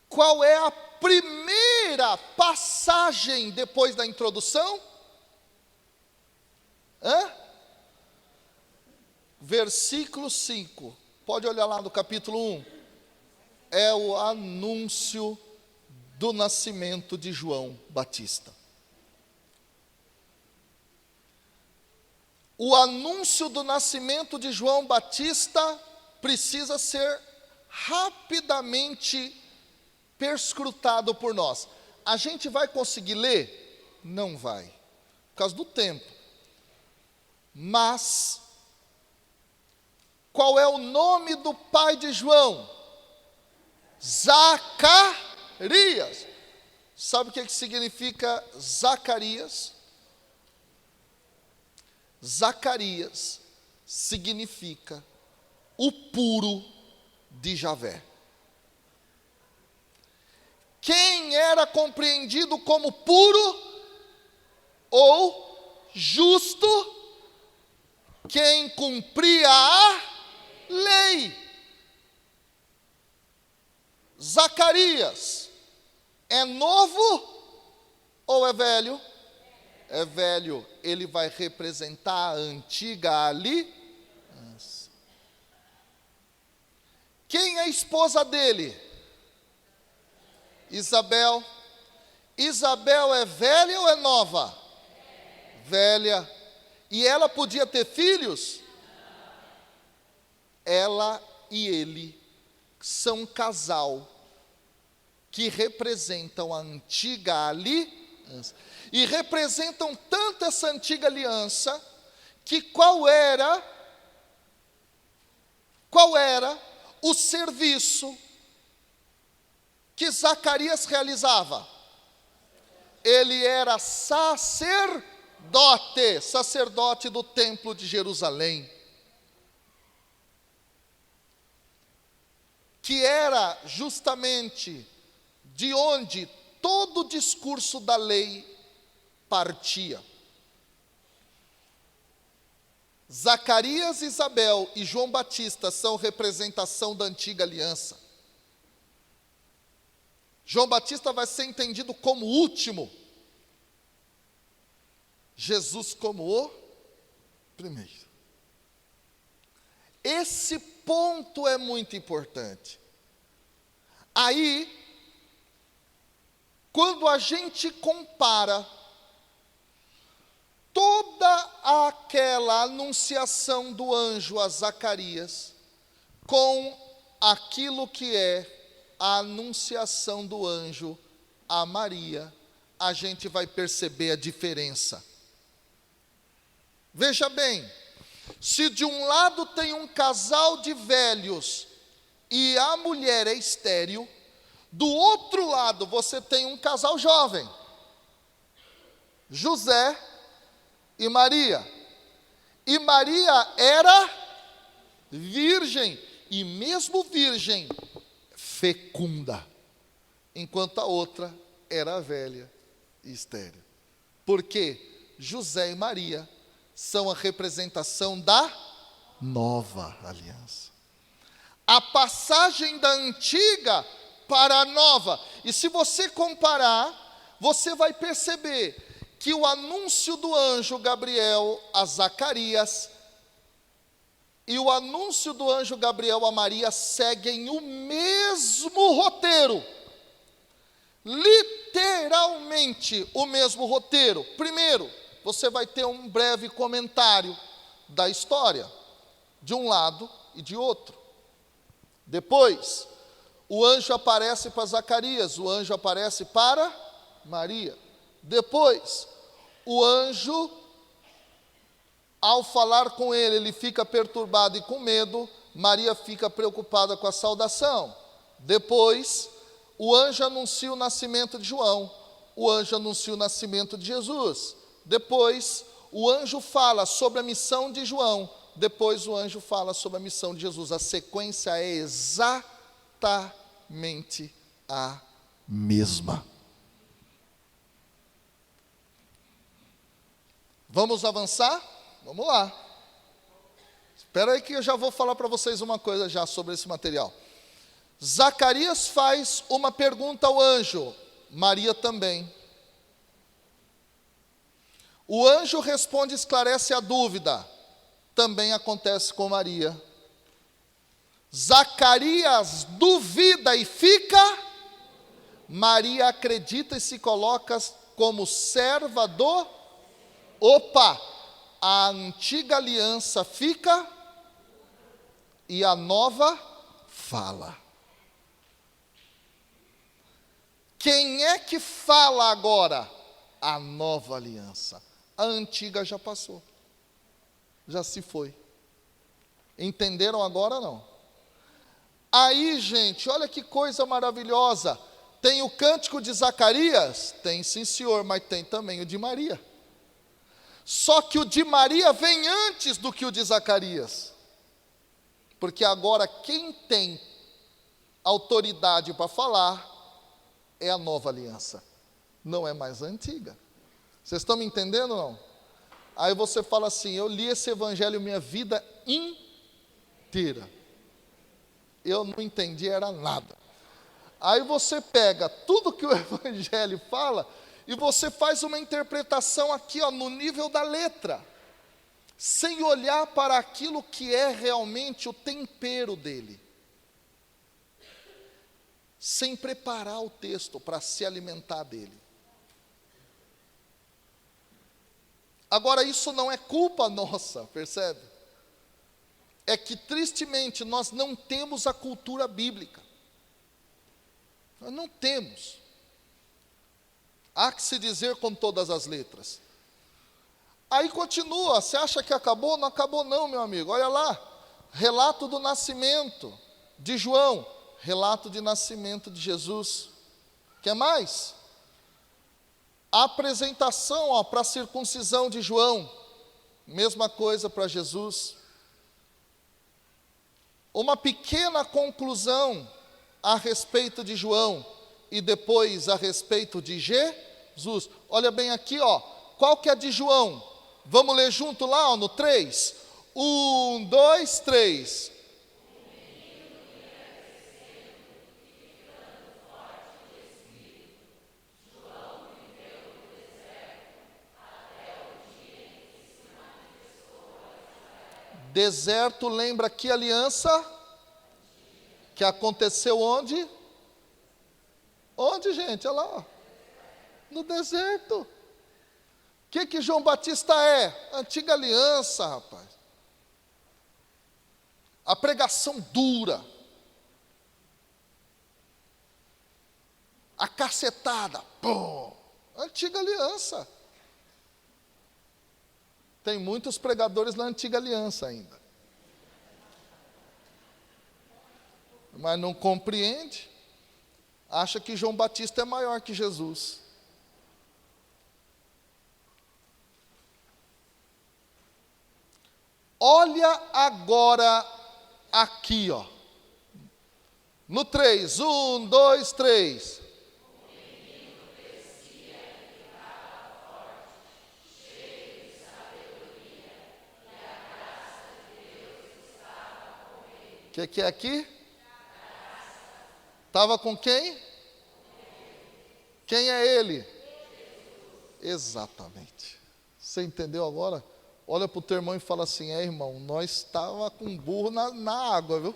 Qual é a primeira passagem depois da introdução? Versículo 5. Pode olhar lá no capítulo 1. É o anúncio do nascimento de João Batista. O anúncio do nascimento de João Batista precisa ser rapidamente perscrutado por nós. A gente vai conseguir ler? Não vai, por causa do tempo. Mas, qual é o nome do pai de João? Zacarias. Sabe o que significa Zacarias? Zacarias significa o puro de Javé. Quem era compreendido como puro ou justo? Quem cumpria a lei. Zacarias é novo ou é velho? É velho. Ele vai representar a antiga aliança. Quem é a esposa dele? Isabel. Isabel é velha ou é nova? Velha. E ela podia ter filhos? Ela e ele são um casal que representam a antiga aliança. E representam tanto essa antiga aliança, que qual era o serviço que Zacarias realizava? Ele era sacerdote do templo de Jerusalém, que era justamente de onde todo o discurso da lei partia. Zacarias, Isabel e João Batista são representação da antiga aliança. João Batista vai ser entendido como o último, Jesus como o primeiro. Esse ponto é muito importante. Aí, quando a gente compara toda aquela anunciação do anjo a Zacarias com aquilo que é a anunciação do anjo a Maria, a gente vai perceber a diferença. Veja bem, se de um lado tem um casal de velhos e a mulher é estéril, do outro lado você tem um casal jovem, José e Maria. E Maria era virgem, e mesmo virgem, fecunda, enquanto a outra era velha e estéril. Porque José e Maria são a representação da nova aliança. A passagem da antiga para a nova. E se você comparar, você vai perceber que o anúncio do anjo Gabriel a Zacarias e o anúncio do anjo Gabriel a Maria seguem o mesmo roteiro. Literalmente o mesmo roteiro. Primeiro, você vai ter um breve comentário da história, de um lado e de outro. Depois, o anjo aparece para Zacarias, o anjo aparece para Maria. Depois, o anjo, ao falar com ele fica perturbado e com medo, Maria fica preocupada com a saudação. Depois, o anjo anuncia o nascimento de João, o anjo anuncia o nascimento de Jesus. Depois, o anjo fala sobre a missão de João, depois o anjo fala sobre a missão de Jesus. A sequência é exatamente a mesma. Vamos avançar? Vamos lá. Espera aí que eu já vou falar para vocês uma coisa já sobre esse material. Zacarias faz uma pergunta ao anjo, Maria também. O anjo responde e esclarece a dúvida. Também acontece com Maria. Zacarias duvida e fica. Maria acredita e se coloca como serva do. Opa! A antiga aliança fica e a nova fala. Quem é que fala agora? A nova aliança. A antiga já passou. Já se foi. Entenderam agora não? Aí, gente, olha que coisa maravilhosa. Tem o cântico de Zacarias? Tem sim, senhor, mas tem também o de Maria. Só que o de Maria vem antes do que o de Zacarias. Porque agora quem tem autoridade para falar é a nova aliança. Não é mais a antiga. Vocês estão me entendendo ou não? Aí você fala assim, eu li esse evangelho minha vida inteira. Eu não entendi, era nada. Aí você pega tudo que o evangelho fala e você faz uma interpretação aqui, ó, no nível da letra, sem olhar para aquilo que é realmente o tempero dele. Sem preparar o texto para se alimentar dele. Agora, isso não é culpa nossa, percebe? É que, tristemente, nós não temos a cultura bíblica. Nós não temos. Há que se dizer com todas as letras. Aí continua, você acha que acabou? Não acabou não, meu amigo. Olha lá, relato do nascimento de João, relato de nascimento de Jesus. Quer mais? A apresentação para a circuncisão de João, mesma coisa para Jesus. Uma pequena conclusão a respeito de João e depois a respeito de Jesus. Olha bem aqui, ó. Qual que é de João? Vamos ler junto lá, ó, no 3. 1, 2, 3. Deserto lembra que aliança? Que aconteceu onde? Onde, gente? Olha lá. No deserto. O que João Batista é? Antiga aliança, rapaz. A pregação dura. A cacetada. Pum. Antiga aliança. Tem muitos pregadores na antiga aliança ainda. Mas não compreende. Acha que João Batista é maior que Jesus. Olha agora aqui, ó. No 3, 1, 2, 3. O que é aqui? Estava com quem? Quem é ele? Exatamente. Você entendeu agora? Olha para o teu irmão e fala assim: irmão, nós estava com burro na água, viu?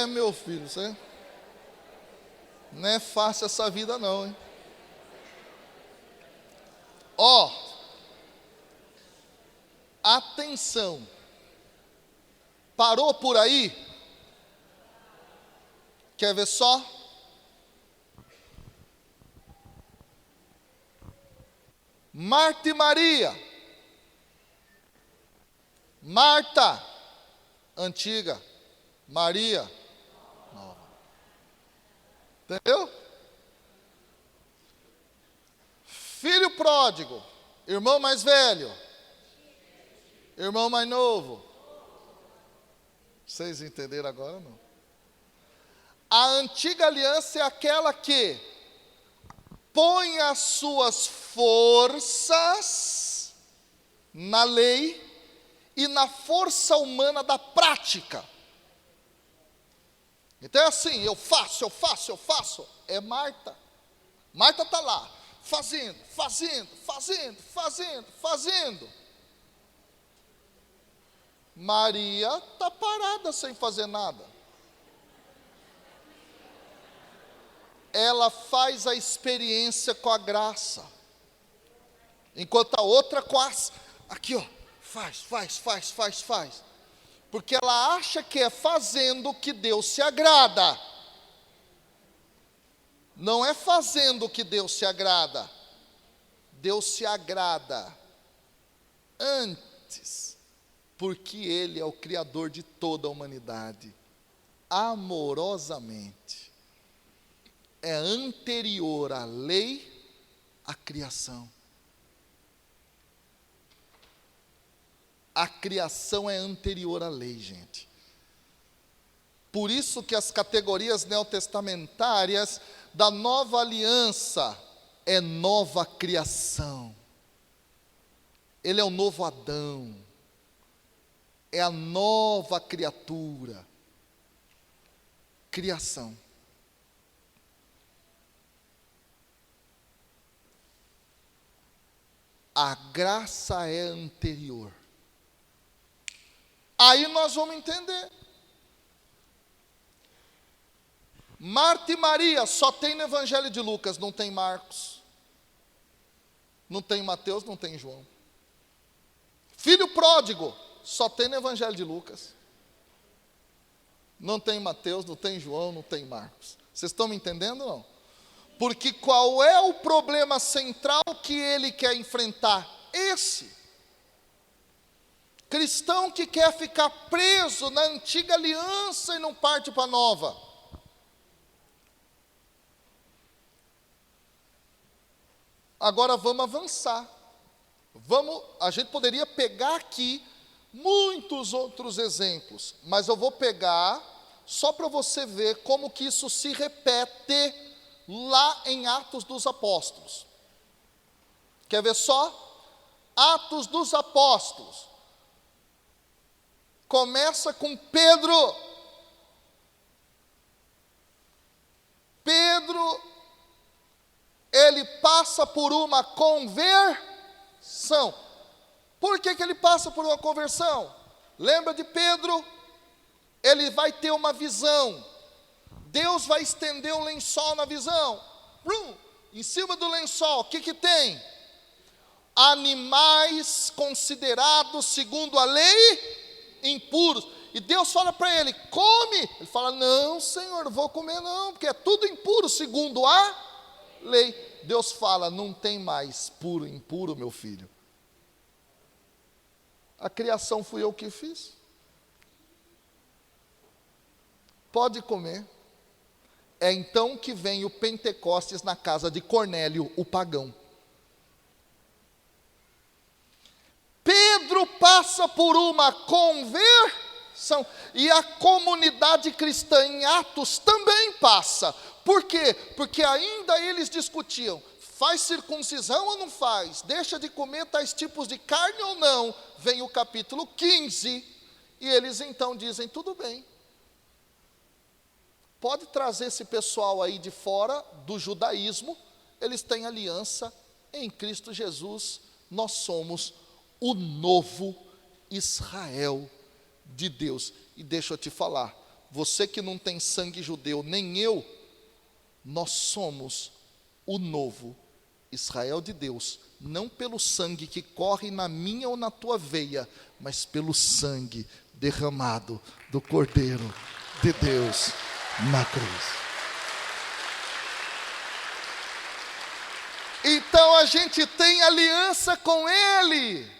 Meu filho, você não é fácil essa vida não, hein? Ó, atenção. Parou por aí? Quer ver só? Marta e Maria. Marta, antiga. Maria, nova. Entendeu? Filho pródigo, irmão mais velho, irmão mais novo. Vocês entenderam agora ou não? A antiga aliança é aquela que põe as suas forças na lei e na força humana da prática. Então é assim, eu faço. É Marta. Marta está lá, fazendo. Maria está parada sem fazer nada. Ela faz a experiência com a graça. Enquanto a outra quase, aqui ó, faz. Porque ela acha que é fazendo que Deus se agrada. Não é fazendo que Deus se agrada. Deus se agrada antes, porque Ele é o Criador de toda a humanidade, amorosamente. É anterior à lei, à criação. A criação é anterior à lei, gente. Por isso que as categorias neotestamentárias da nova aliança é nova criação. Ele é o novo Adão. É a nova criatura. Criação. A graça é anterior. Aí nós vamos entender. Marta e Maria só tem no Evangelho de Lucas, não tem Marcos, não tem Mateus, não tem João. Filho pródigo só tem no Evangelho de Lucas, não tem Mateus, não tem João, não tem Marcos. Vocês estão me entendendo ou não? Porque qual é o problema central que ele quer enfrentar? Esse. Cristão que quer ficar preso na antiga aliança e não parte para a nova. Agora vamos avançar. A gente poderia pegar aqui muitos outros exemplos, mas eu vou pegar só para você ver como que isso se repete lá em Atos dos Apóstolos. Quer ver só? Atos dos Apóstolos. Começa com Pedro. Pedro, ele passa por uma conversão. Por que ele passa por uma conversão? Lembra de Pedro? Ele vai ter uma visão. Deus vai estender um lençol na visão. Em cima do lençol, o que tem? animais considerados segundo a lei impuros. E Deus fala para ele: come. Ele fala: não, Senhor, não vou comer não, porque é tudo impuro segundo a lei. Deus fala: não tem mais puro e impuro, meu filho. A criação fui eu que fiz. Pode comer. É então que vem o Pentecostes na casa de Cornélio, o pagão. Pedro passa por uma conversão, e a comunidade cristã em Atos também passa. Por quê? Porque ainda eles discutiam: faz circuncisão ou não faz? Deixa de comer tais tipos de carne ou não? Vem o capítulo 15, e eles então dizem: tudo bem. Pode trazer esse pessoal aí de fora do judaísmo, eles têm aliança em Cristo Jesus, nós somos o novo Israel de Deus. E deixa eu te falar, você que não tem sangue judeu, nem eu, nós somos o novo Israel de Deus, não pelo sangue que corre na minha ou na tua veia, mas pelo sangue derramado do Cordeiro de Deus na cruz. Então a gente tem aliança com Ele,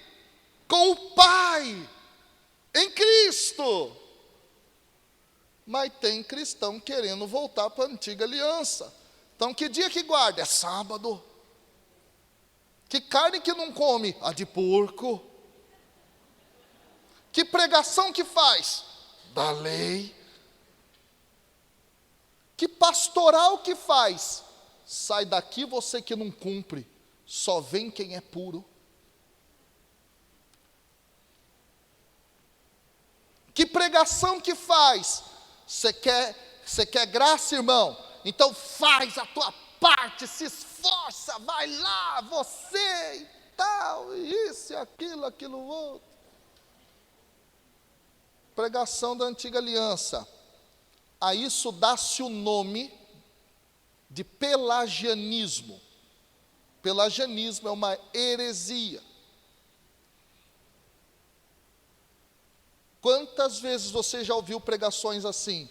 com o Pai, em Cristo. Mas tem cristão querendo voltar para a antiga aliança. Então que dia que guarda? É sábado. Que carne que não come? A de porco. Que pregação que faz? Da lei. Que pastoral que faz? Sai daqui você que não cumpre, só vem quem é puro. Que pregação que faz? Você quer graça, irmão? Então faz a tua parte, se esforça, vai lá, você e tal, isso e aquilo outro. Pregação da antiga aliança. A isso dá-se o nome de pelagianismo. Pelagianismo é uma heresia. Quantas vezes você já ouviu pregações assim?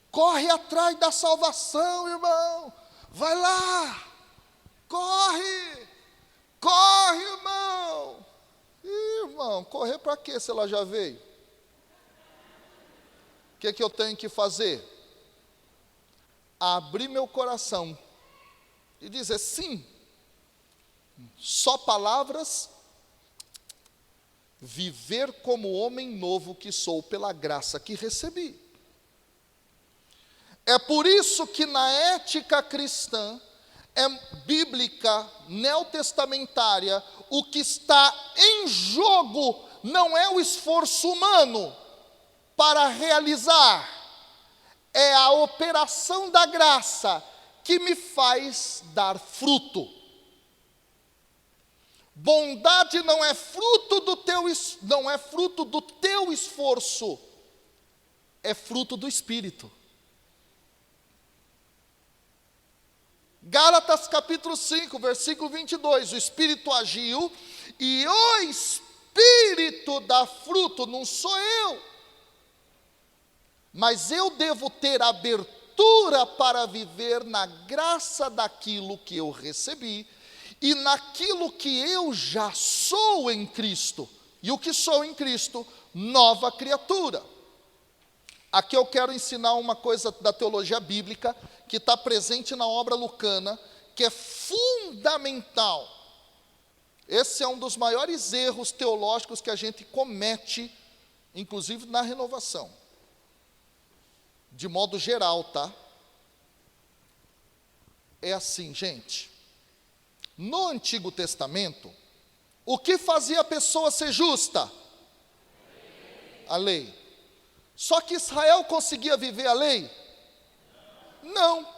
Corre atrás da salvação, irmão. Vai lá. Corre. Corre, irmão. Irmão, correr para quê se ela já veio? O que eu tenho que fazer? Abrir meu coração e dizer sim. Só palavras. Viver como homem novo que sou pela graça que recebi. É por isso que na ética cristã, bíblica, neotestamentária, o que está em jogo não é o esforço humano para realizar, é a operação da graça que me faz dar fruto. Bondade não é fruto do teu esforço, é fruto do Espírito. Gálatas capítulo 5, versículo 22, o Espírito agiu e o Espírito dá fruto, não sou eu. Mas eu devo ter abertura para viver na graça daquilo que eu recebi e naquilo que eu já sou em Cristo. E o que sou em Cristo? Nova criatura. Aqui eu quero ensinar uma coisa da teologia bíblica que está presente na obra lucana, que é fundamental. Esse é um dos maiores erros teológicos que a gente comete, inclusive na renovação. De modo geral, tá? É assim, gente. No Antigo Testamento, o que fazia a pessoa ser justa? A lei. Só que Israel conseguia viver a lei? Não.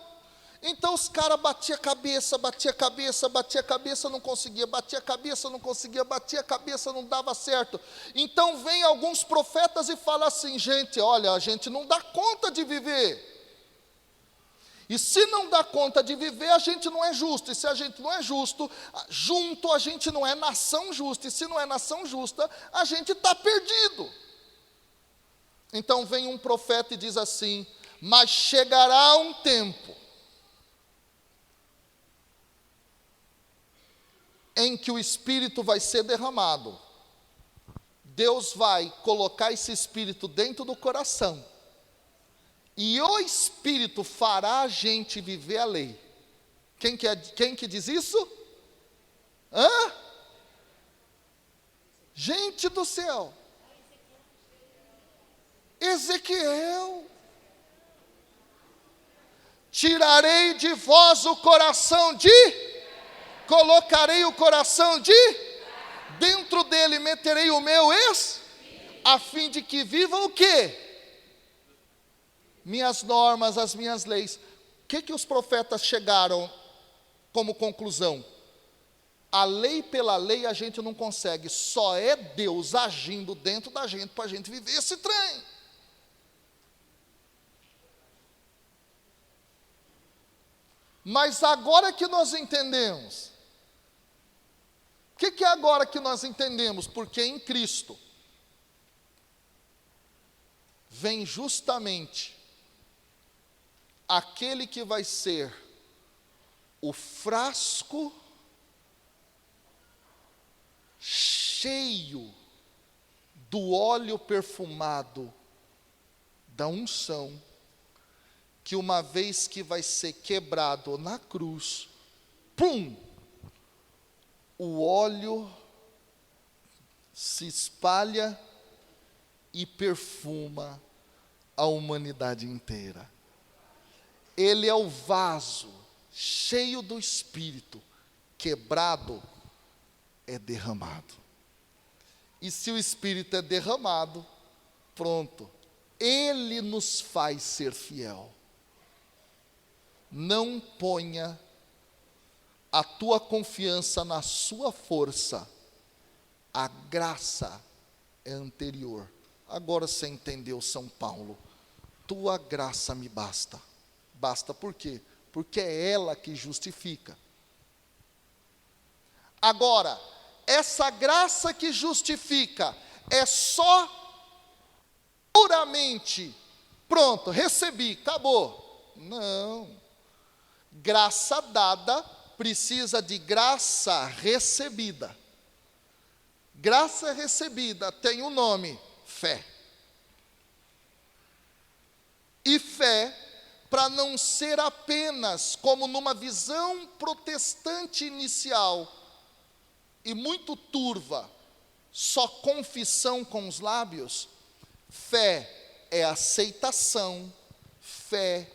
Então os caras batiam a cabeça, não conseguia, batia a cabeça, não conseguia, batia a cabeça, não dava certo. Então vem alguns profetas e falam assim: gente, olha, a gente não dá conta de viver. E se não dá conta de viver, a gente não é justo. E se a gente não é justo, junto a gente não é nação justa. E se não é nação justa, a gente está perdido. Então vem um profeta e diz assim: mas chegará um tempo em que o Espírito vai ser derramado. Deus vai colocar esse Espírito dentro do coração. E o Espírito fará a gente viver a lei. Quem que diz isso? Hã? Gente do céu. Ezequiel. Tirarei de vós o coração de... Colocarei o coração de... Dentro dele meterei o meu a fim de que viva o quê? Minhas normas, as minhas leis. O que os profetas chegaram como conclusão? A lei pela lei a gente não consegue, só é Deus agindo dentro da gente para a gente viver esse trem. Mas agora que nós entendemos, o que é agora que nós entendemos? Porque em Cristo vem justamente aquele que vai ser o frasco cheio do óleo perfumado da unção, que uma vez que vai ser quebrado na cruz, pum, o óleo se espalha e perfuma a humanidade inteira. Ele é o vaso cheio do Espírito, quebrado, é derramado. E se o Espírito é derramado, pronto, Ele nos faz ser fiel. Não ponha a tua confiança na sua força, a graça é anterior. Agora você entendeu, São Paulo, tua graça me basta. Basta por quê? Porque é ela que justifica. Agora, essa graça que justifica é só puramente, pronto, recebi, acabou. Não. Graça dada precisa de graça recebida. Graça recebida tem um nome, fé. E fé, para não ser apenas como numa visão protestante inicial e muito turva, só confissão com os lábios, fé é aceitação, fé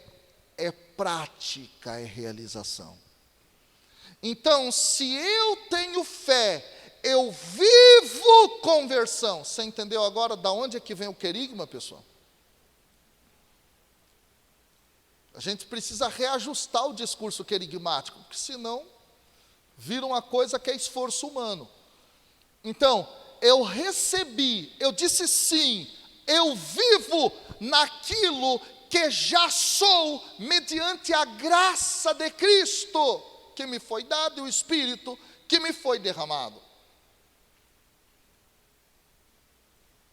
é prática, é realização. Então, se eu tenho fé, eu vivo conversão. Você entendeu agora da onde é que vem o querigma, pessoal? A gente precisa reajustar o discurso querigmático, porque senão vira uma coisa que é esforço humano. Então, eu recebi, eu disse sim, eu vivo naquilo que já sou, mediante a graça de Cristo, que me foi dado, e o Espírito que me foi derramado.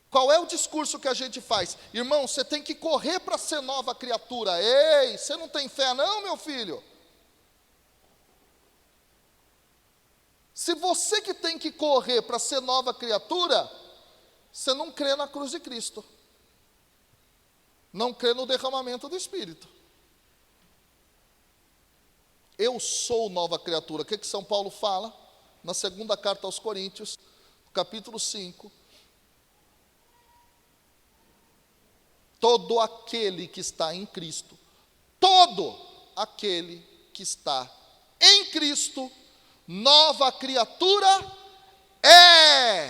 Qual é o discurso que a gente faz? Irmão, você tem que correr para ser nova criatura. Ei, você não tem fé não, meu filho? Se você que tem que correr para ser nova criatura, você não crê na cruz de Cristo. Não crê no derramamento do Espírito. Eu sou nova criatura. O que São Paulo fala? Na segunda carta aos Coríntios, capítulo 5. Todo aquele que está em Cristo, todo aquele que está em Cristo, nova criatura é.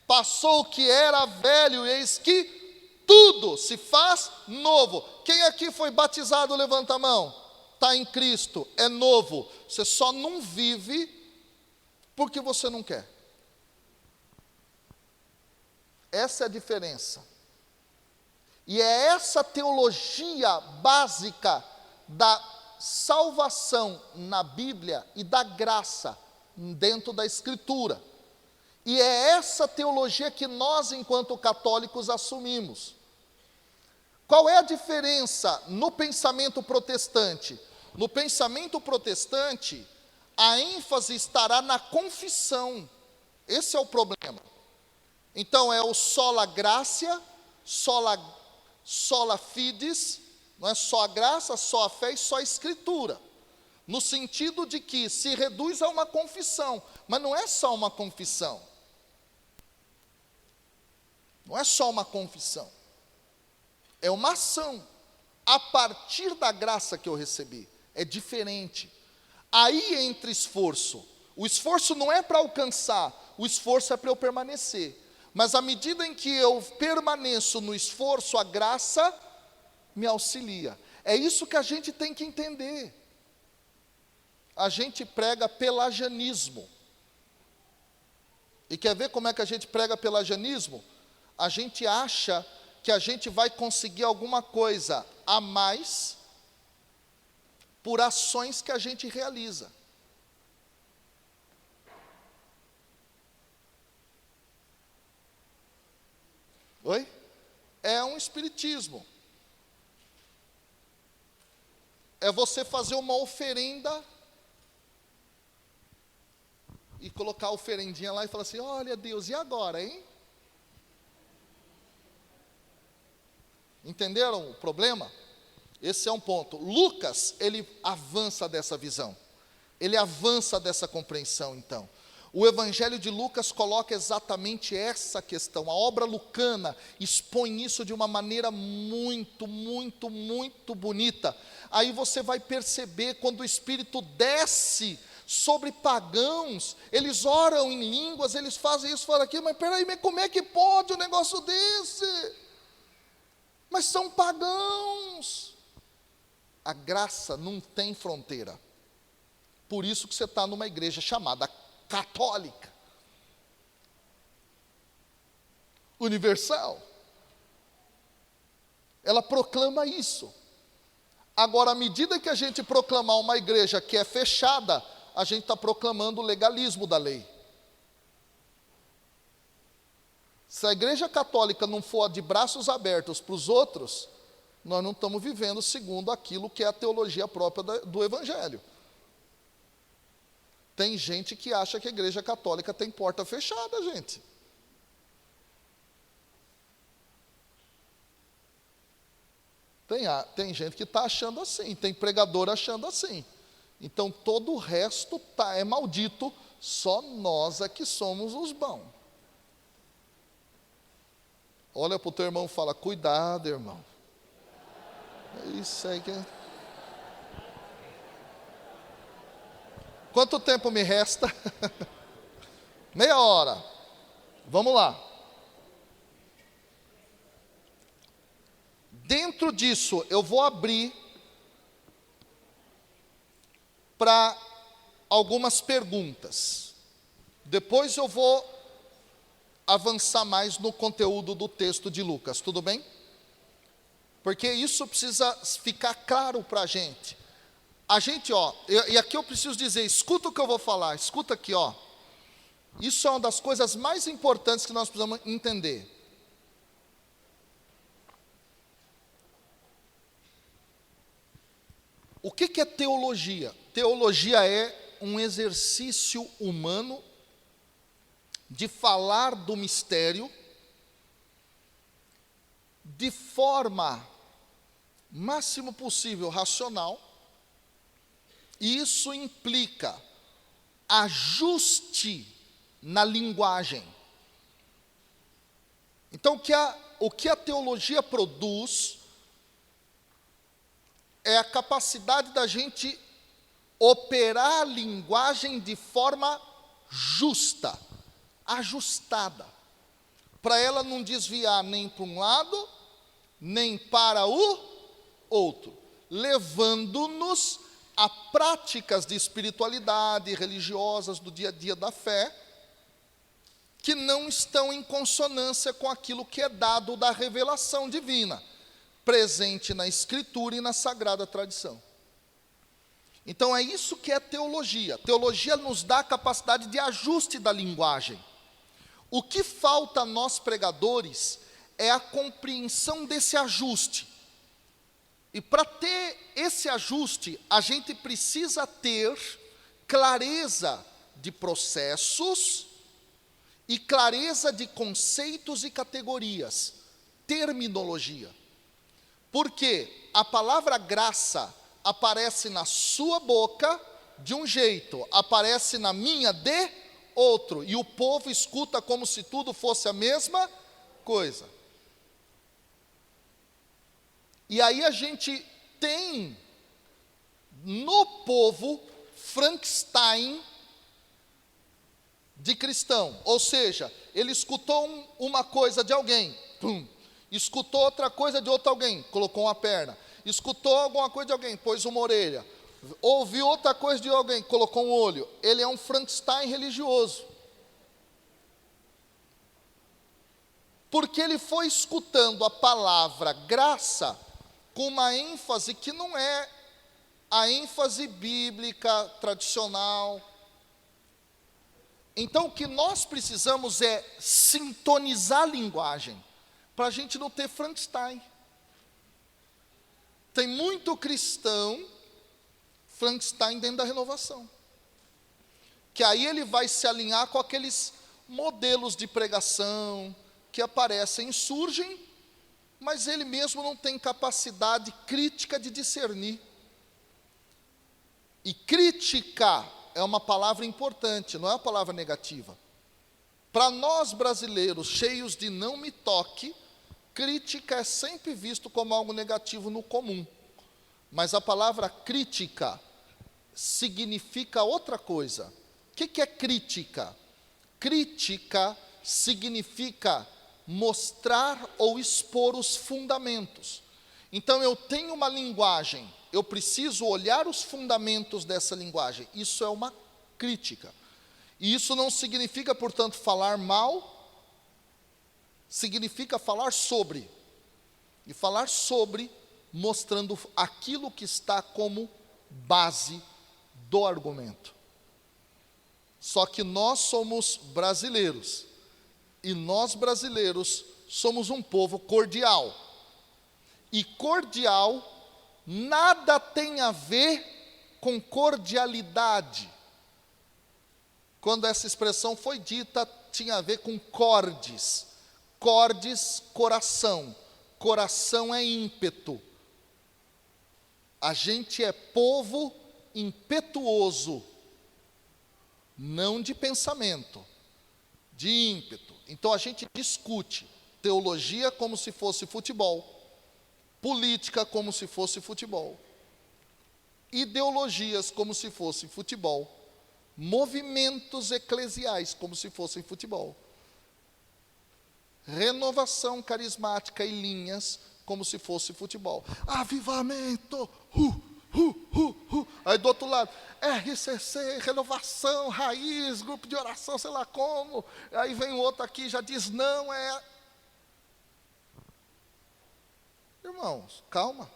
Passou o que era velho, e eis que tudo se faz novo. Quem aqui foi batizado, levanta a mão. Está em Cristo, é novo. Você só não vive porque você não quer. Essa é a diferença. E é essa teologia básica da salvação na Bíblia e da graça dentro da Escritura. E é essa teologia que nós, enquanto católicos, assumimos. Qual é a diferença no pensamento protestante? No pensamento protestante, a ênfase estará na confissão. Esse é o problema. Então, é o sola gratia, sola fides, não é só a graça, só a fé e só a Escritura. No sentido de que se reduz a uma confissão, mas não é só uma confissão. Não é só uma confissão. É uma ação a partir da graça que eu recebi. É diferente. Aí entra esforço. O esforço não é para alcançar, o esforço é para eu permanecer. Mas à medida em que eu permaneço no esforço, a graça me auxilia. É isso que a gente tem que entender. A gente prega pelagianismo. E quer ver como é que a gente prega pelagianismo? A gente acha que a gente vai conseguir alguma coisa a mais por ações que a gente realiza. Oi? É um espiritismo. É você fazer uma oferenda e colocar a oferendinha lá e falar assim: olha Deus, e agora, hein? Entenderam o problema? Esse é um ponto. Lucas, ele avança dessa visão. Ele avança dessa compreensão, então. O Evangelho de Lucas coloca exatamente essa questão. A obra lucana expõe isso de uma maneira muito, muito, muito bonita. Aí você vai perceber quando o Espírito desce sobre pagãos, eles oram em línguas, eles fazem isso, falam aquilo, mas peraí, mas como é que pode um negócio desse? Mas são pagãos. A graça não tem fronteira. Por isso que você está numa igreja chamada católica, universal. Ela proclama isso. Agora, à medida que a gente proclamar uma igreja que é fechada, a gente está proclamando o legalismo da lei. Se a igreja católica não for de braços abertos para os outros, nós não estamos vivendo segundo aquilo que é a teologia própria do Evangelho. Tem gente que acha que a igreja católica tem porta fechada, gente. Tem gente que está achando assim, tem pregador achando assim. Então todo o resto é maldito, só nós é que somos os bons. Olha para o teu irmão e fala: cuidado, irmão. É isso aí que... Quanto tempo me resta? Meia hora. Vamos lá. Dentro disso, eu vou abrir para algumas perguntas. Depois eu vou avançar mais no conteúdo do texto de Lucas, tudo bem? Porque isso precisa ficar claro para a gente. A gente, e aqui eu preciso dizer, escuta o que eu vou falar, escuta aqui, Isso é uma das coisas mais importantes que nós precisamos entender. O que é teologia? Teologia é um exercício humano de falar do mistério de forma máximo possível racional, e isso implica ajuste na linguagem. Então, o que a teologia produz é a capacidade da gente operar a linguagem de forma justa, ajustada, para ela não desviar nem para um lado, nem para o outro, levando-nos a práticas de espiritualidade religiosas do dia a dia da fé, que não estão em consonância com aquilo que é dado da revelação divina, presente na Escritura e na Sagrada Tradição. Então é isso que é teologia. Teologia nos dá a capacidade de ajuste da linguagem. O que falta a nós pregadores é a compreensão desse ajuste. E para ter esse ajuste, a gente precisa ter clareza de processos e clareza de conceitos e categorias, terminologia. Porque a palavra graça aparece na sua boca de um jeito, aparece na minha de outro, e o povo escuta como se tudo fosse a mesma coisa. E aí a gente tem no povo Frankenstein de cristão, ou seja, ele escutou uma coisa de alguém, pum, escutou outra coisa de outro alguém, colocou uma perna, escutou alguma coisa de alguém, pôs uma orelha, ouviu outra coisa de alguém, colocou um olho. Ele é um Frankenstein religioso, porque ele foi escutando a palavra graça com uma ênfase que não é a ênfase bíblica tradicional. Então o que nós precisamos é sintonizar a linguagem, para a gente não ter Frankenstein. Tem muito cristão Frankenstein dentro da renovação, que aí ele vai se alinhar com aqueles modelos de pregação que aparecem e surgem, mas ele mesmo não tem capacidade crítica de discernir. E crítica é uma palavra importante, não é uma palavra negativa. Para nós brasileiros cheios de não me toque, crítica é sempre visto como algo negativo no comum. Mas a palavra crítica significa outra coisa. O que é crítica? Crítica significa mostrar ou expor os fundamentos. Então eu tenho uma linguagem, eu preciso olhar os fundamentos dessa linguagem. Isso é uma crítica. E isso não significa, portanto, falar mal, significa falar sobre. E falar sobre, mostrando aquilo que está como base do argumento. Só que nós somos brasileiros, e nós brasileiros somos um povo cordial. E cordial nada tem a ver com cordialidade. Quando essa expressão foi dita, tinha a ver com cordes. Cordes, coração. Coração é ímpeto. A gente é povo impetuoso, não de pensamento, de ímpeto. Então a gente discute teologia como se fosse futebol, política como se fosse futebol, ideologias como se fosse futebol, movimentos eclesiais como se fossem futebol, renovação carismática e linhas como se fosse futebol. Avivamento, Aí do outro lado, RCC, renovação, raiz, grupo de oração, sei lá como. Aí vem o outro aqui, já diz não, Irmãos, calma.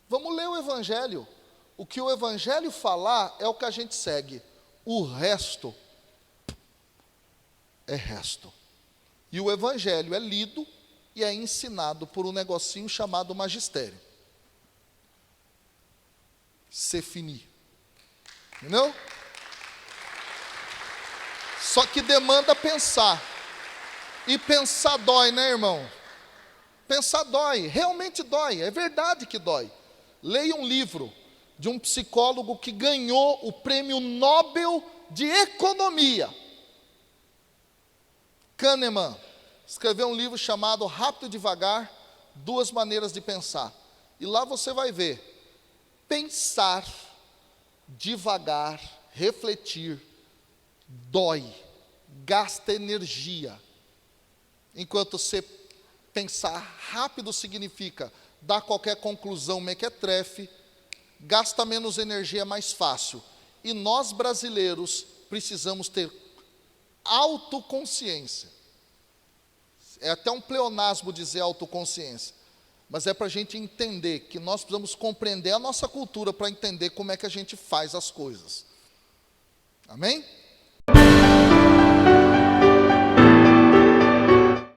Vamos ler o Evangelho. O que o Evangelho falar é o que a gente segue. O resto é resto. E o Evangelho é lido e é ensinado por um negocinho chamado magistério. C'est fini. Entendeu? Só que demanda pensar. E pensar dói, né, irmão? Pensar dói, realmente dói, é verdade que dói. Leia um livro de um psicólogo que ganhou o prêmio Nobel de Economia. Kahneman escreveu um livro chamado Rápido e Devagar, Duas Maneiras de Pensar. E lá você vai ver, pensar, devagar, refletir, dói, gasta energia. Enquanto você pensar rápido significa dar qualquer conclusão mequetrefe, gasta menos energia, é mais fácil. E nós brasileiros precisamos ter autoconsciência. É até um pleonasmo dizer autoconsciência. mas é para a gente entender que nós precisamos compreender a nossa cultura para entender como é que a gente faz as coisas. Amém?